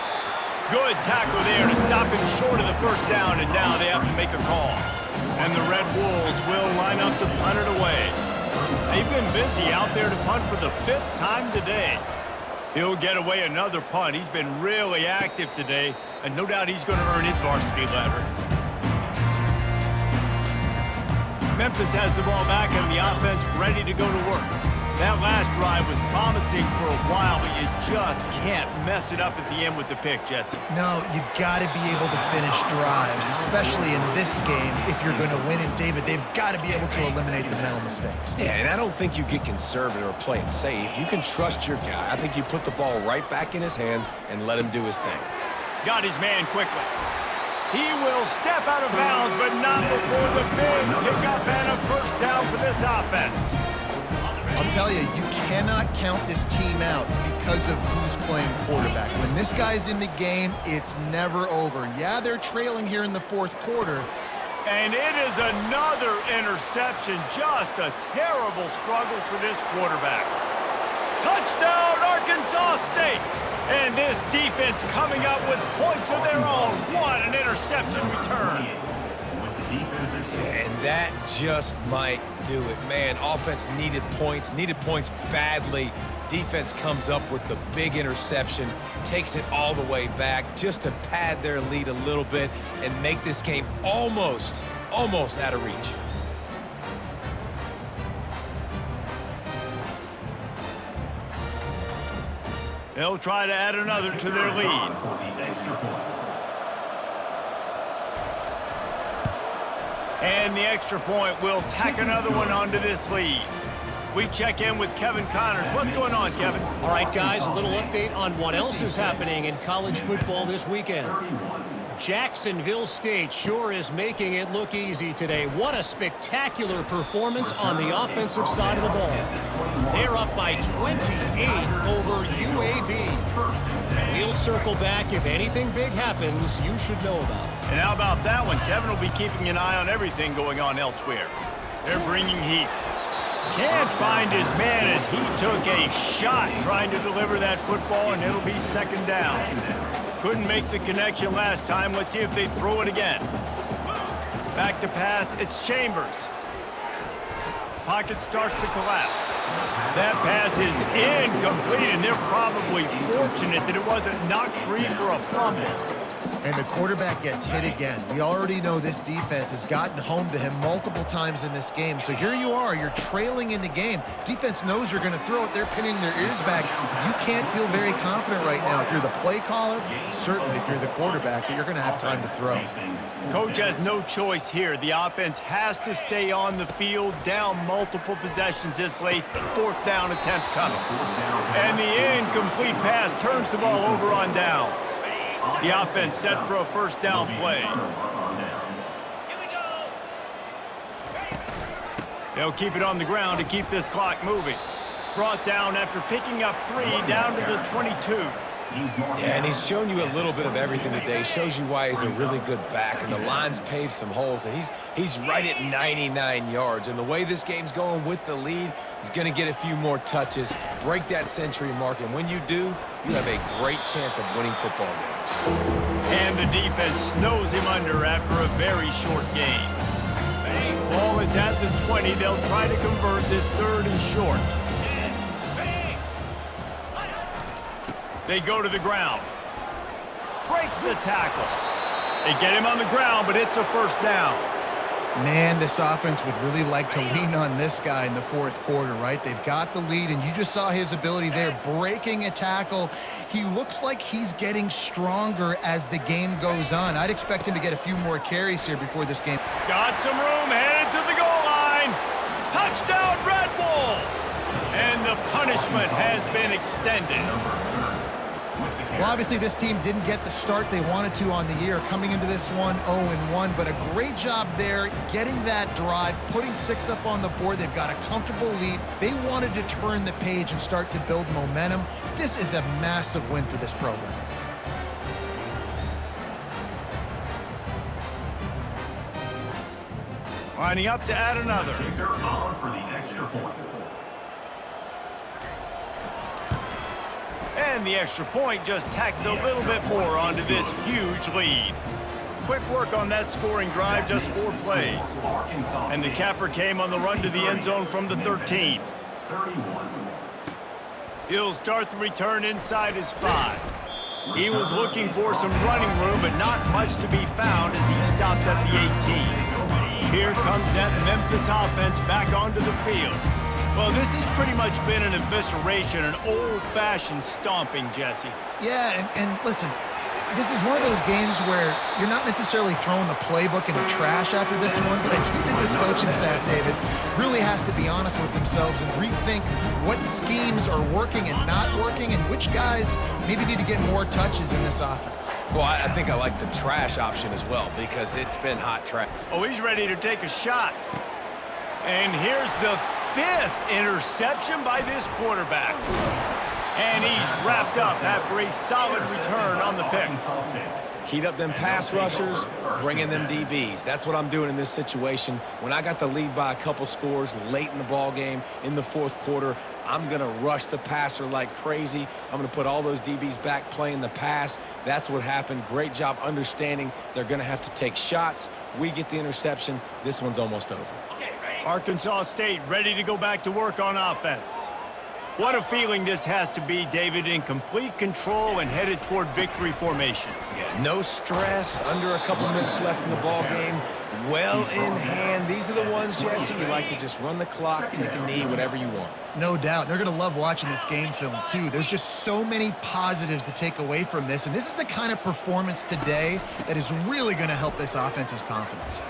Good tackle there to stop him short of the first down, and now they have to make a call. And the Red Wolves will line up to punt it away. They've been busy out there to punt for the 5th time today. He'll get away another punt. He's been really active today, and no doubt he's going to earn his varsity letter. Memphis has the ball back and the offense ready to go to work. That last drive was promising for a while, but you just can't mess it up at the end with the pick, Jesse.
No, you got to be able to finish drives, especially in this game. If you're going to win it, David, they've got to be able to eliminate the mental mistakes.
Yeah, and I don't think you get conservative or play it safe. You can trust your guy. I think you put the ball right back in his hands and let him do his thing.
Got his man quickly. He will step out of bounds, but not before the big pickup and a first down for this offense.
I'll tell you, you cannot count this team out because of who's playing quarterback. When this guy's in the game, it's never over. Yeah, they're trailing here in the 4th quarter.
And it is another interception. Just a terrible struggle for this quarterback. Touchdown, Arkansas State! And this defense coming up with points of their own. What an interception return.
And that just might do it. Man, offense needed points badly. Defense comes up with the big interception, takes it all the way back just to pad their lead a little bit and make this game almost out of reach.
They'll try to add another to their lead. And the extra point will tack another one onto this lead. We check in with Kevin Connors. What's going on, Kevin?
All right, guys, a little update on what else is happening in college football this weekend. Jacksonville State sure is making it look easy today. What a spectacular performance on the offensive side of the ball. They're up by 28 over UAB. We'll circle back if anything big happens you should know about.
And how about that one? Kevin will be keeping an eye on everything going on elsewhere. They're bringing heat. Can't find his man as he took a shot trying to deliver that football, and it'll be second down. Couldn't make the connection last time. Let's see if they throw it again. Back to pass. It's Chambers. Pocket starts to collapse. That pass is incomplete, and they're probably fortunate that it wasn't knocked free for a fumble.
And the quarterback gets hit again. We already know this defense has gotten home to him multiple times in this game. So here you are, you're trailing in the game. Defense knows you're going to throw it. They're pinning their ears back. You can't feel very confident right now if you're the play caller, certainly if you're the quarterback, that you're going to have time to throw.
Coach has no choice here. The offense has to stay on the field, down multiple possessions this late. 4th down attempt coming. And the incomplete pass turns the ball over on downs. The offense set for a first down play. They'll keep it on the ground to keep this clock moving. Brought down after picking up 3 down to the 22.
Yeah, and he's shown you a little bit of everything today. Shows you why he's a really good back, and the line's paved some holes, and he's right at 99 yards. And the way this game's going with the lead, he's going to get a few more touches, break that century mark, and when you do, you have a great chance of winning football games.
And the defense snows him under after a very short gain. Ball is at the 20. They'll try to convert this 3rd and short. They go to the ground. Breaks the tackle. They get him on the ground, but it's a first down.
Man, this offense would really like to lean on this guy in the 4th quarter, right? They've got the lead, and you just saw his ability there, breaking a tackle. He looks like he's getting stronger as the game goes on. I'd expect him to get a few more carries here before this game.
Got some room, headed to the goal line. Touchdown, Red Wolves! And the punishment has been extended.
Well, obviously, this team didn't get the start they wanted to on the year, coming into this one 0-1, but a great job there getting that drive, putting 6 up on the board. They've got a comfortable lead. They wanted to turn the page and start to build momentum. This is a massive win for this program.
Lining up to add another.
For the extra point.
And the extra point just tacks a little bit more onto this huge lead. Quick work on that scoring drive, just 4 plays. And the capper came on the run to the end zone from the 13. He'll start the return inside his 5. He was looking for some running room, but not much to be found as he stopped at the 18. Here comes that Memphis offense back onto the field. Well, this has pretty much been an evisceration, an old-fashioned stomping, Jesse.
Yeah, and listen, this is one of those games where you're not necessarily throwing the playbook in the trash after this one, but I do think this coaching staff, David, really has to be honest with themselves and rethink what schemes are working and not working and which guys maybe need to get more touches in this offense.
Well, I think I like the trash option as well because it's been hot trash.
Oh, he's ready to take a shot. And here's the 5th interception by this quarterback. And he's wrapped up after a solid return on the pick.
Heat up them pass rushers, bring in them DBs. That's what I'm doing in this situation. When I got the lead by a couple scores late in the ball game, in the 4th quarter, I'm going to rush the passer like crazy. I'm going to put all those DBs back playing the pass. That's what happened. Great job understanding they're going to have to take shots. We get the interception. This one's almost over.
Arkansas State ready to go back to work on offense. What a feeling this has to be, David, in complete control and headed toward victory formation.
Yeah, no stress, under a couple minutes left in the ball game. Well in hand. These are the ones, Jesse, you like to just run the clock, take a knee, whatever you want.
No doubt. They're going to love watching this game film, too. There's just so many positives to take away from this, and this is the kind of performance today that is really going to help this offense's confidence.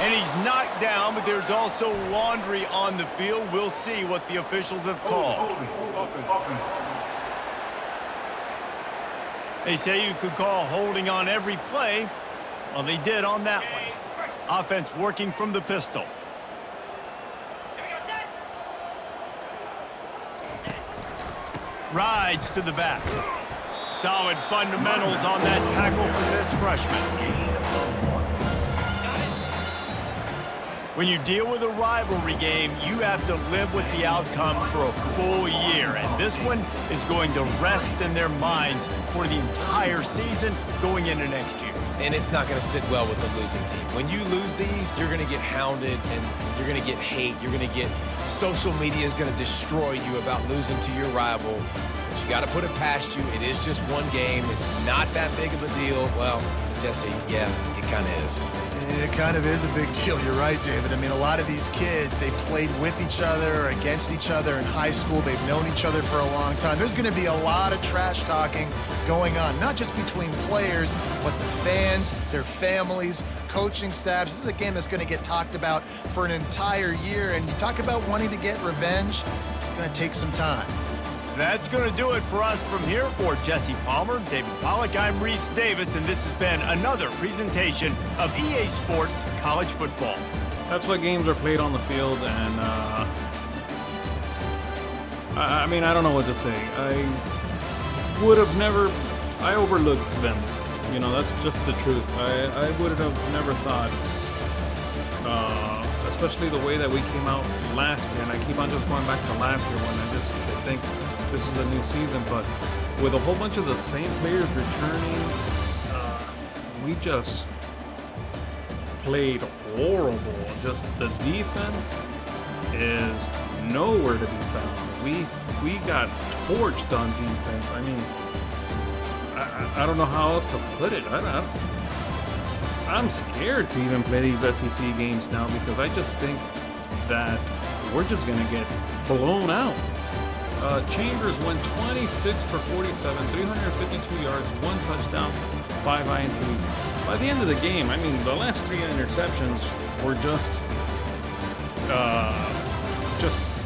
And he's knocked down, but there's also laundry on the field. We'll see what the officials have called. They say you could call holding on every play. Well, they did on that one. Offense working from the pistol. Rides to the back. Solid fundamentals on that tackle for this freshman. When you deal with a rivalry game, you have to live with the outcome for a full year. And this one is going to rest in their minds for the entire season going into next year.
And it's not going to sit well with the losing team. When you lose these, you're going to get hounded and you're going to get hate. You're going to get social media is going to destroy you about losing to your rival. But you got to put it past you. It is just one game. It's not that big of a deal. Well, Jesse, yeah, it kind of is.
It kind of is a big deal. You're right, David. I mean, a lot of these kids, they played with each other, or against each other in high school. They've known each other for a long time. There's going to be a lot of trash talking going on, not just between players, but the fans, their families, coaching staffs. This is a game that's going to get talked about for an entire year. And you talk about wanting to get revenge, it's going to take some time.
That's going to do it for us from here. For Jesse Palmer, David Pollack, I'm Reese Davis, and this has been another presentation of EA Sports College Football.
That's why games are played on the field, and I mean, I don't know what to say. I overlooked them. You know, that's just the truth. I would have never thought, especially the way that we came out last year, and I keep on just going back to last year when I think this is a new season, but with a whole bunch of the same players returning, we just played horrible. Just the defense is nowhere to be found. We got torched on defense. I mean, I don't know how else to put it. I'm scared to even play these SEC games now because I just think that we're just going to get blown out. Chambers went 26 for 47, 352 yards, 1 touchdown, 5 INTs. By the end of the game, I mean, the last 3 interceptions were just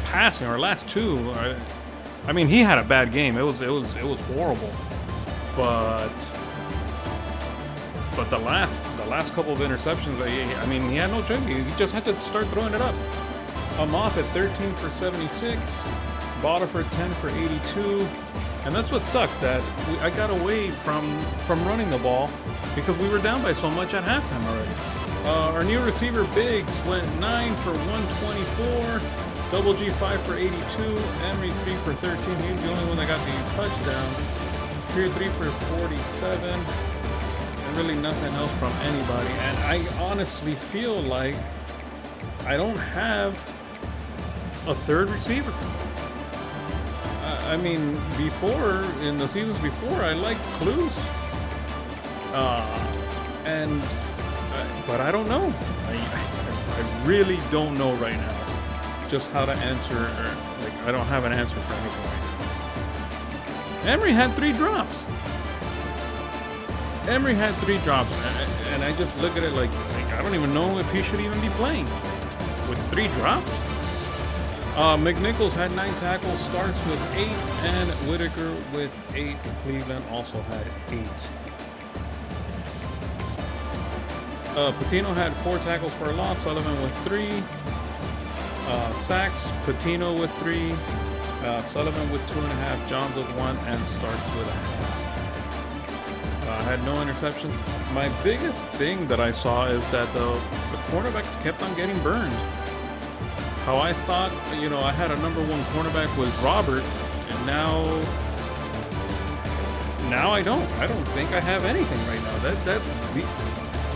passing. Our last 2, I mean, he had a bad game. It was horrible. But the last couple of interceptions, I mean, he had no choice. He just had to start throwing it up. I'm off at 13 for 76, Botiford 10 for 82, and that's what sucked. That I got away from running the ball because we were down by so much at halftime already. Our new receiver Biggs went 9 for 124, Double G 5 for 82, Emery 3 for 13. He's the only one that got the touchdown. Tier 3 for 47, and really nothing else from anybody. And I honestly feel like I don't have a third receiver. I mean, before, in the seasons before, I liked Clues. But I don't know. I really don't know right now just how to answer, like, I don't have an answer for anything right now. Emery had 3 drops. And I just look at it like I don't even know if he should even be playing with 3 drops. McNichols had 9 tackles, Starks with 8, and Whitaker with 8. Cleveland also had 8. Patino had 4 tackles for a loss, Sullivan with 3. Sacks, Patino with 3. Sullivan with 2.5, Johns with 1, and Starks with 1.5. Had no interceptions. My biggest thing that I saw is that the cornerbacks kept on getting burned. How I thought, you know, I had a number 1 cornerback was Robert, and now I don't. I don't think I have anything right now. That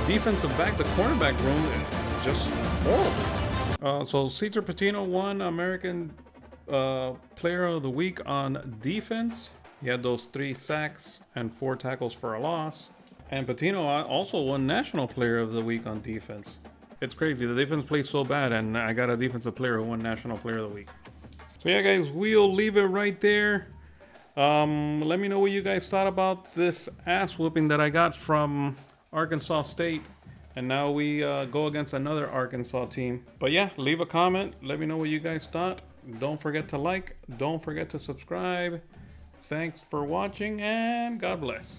defensive back, the cornerback room, is just horrible. So Cesar Patino won American Player of the Week on defense. He had those 3 sacks and 4 tackles for a loss. And Patino also won National Player of the Week on defense. It's crazy. The defense plays so bad, and I got a defensive player who won National Player of the Week. So yeah, guys, we'll leave it right there. Let me know what you guys thought about this ass whooping that I got from Arkansas State. And now we go against another Arkansas team. But yeah, leave a comment. Let me know what you guys thought. Don't forget to like. Don't forget to subscribe. Thanks for watching, and God bless.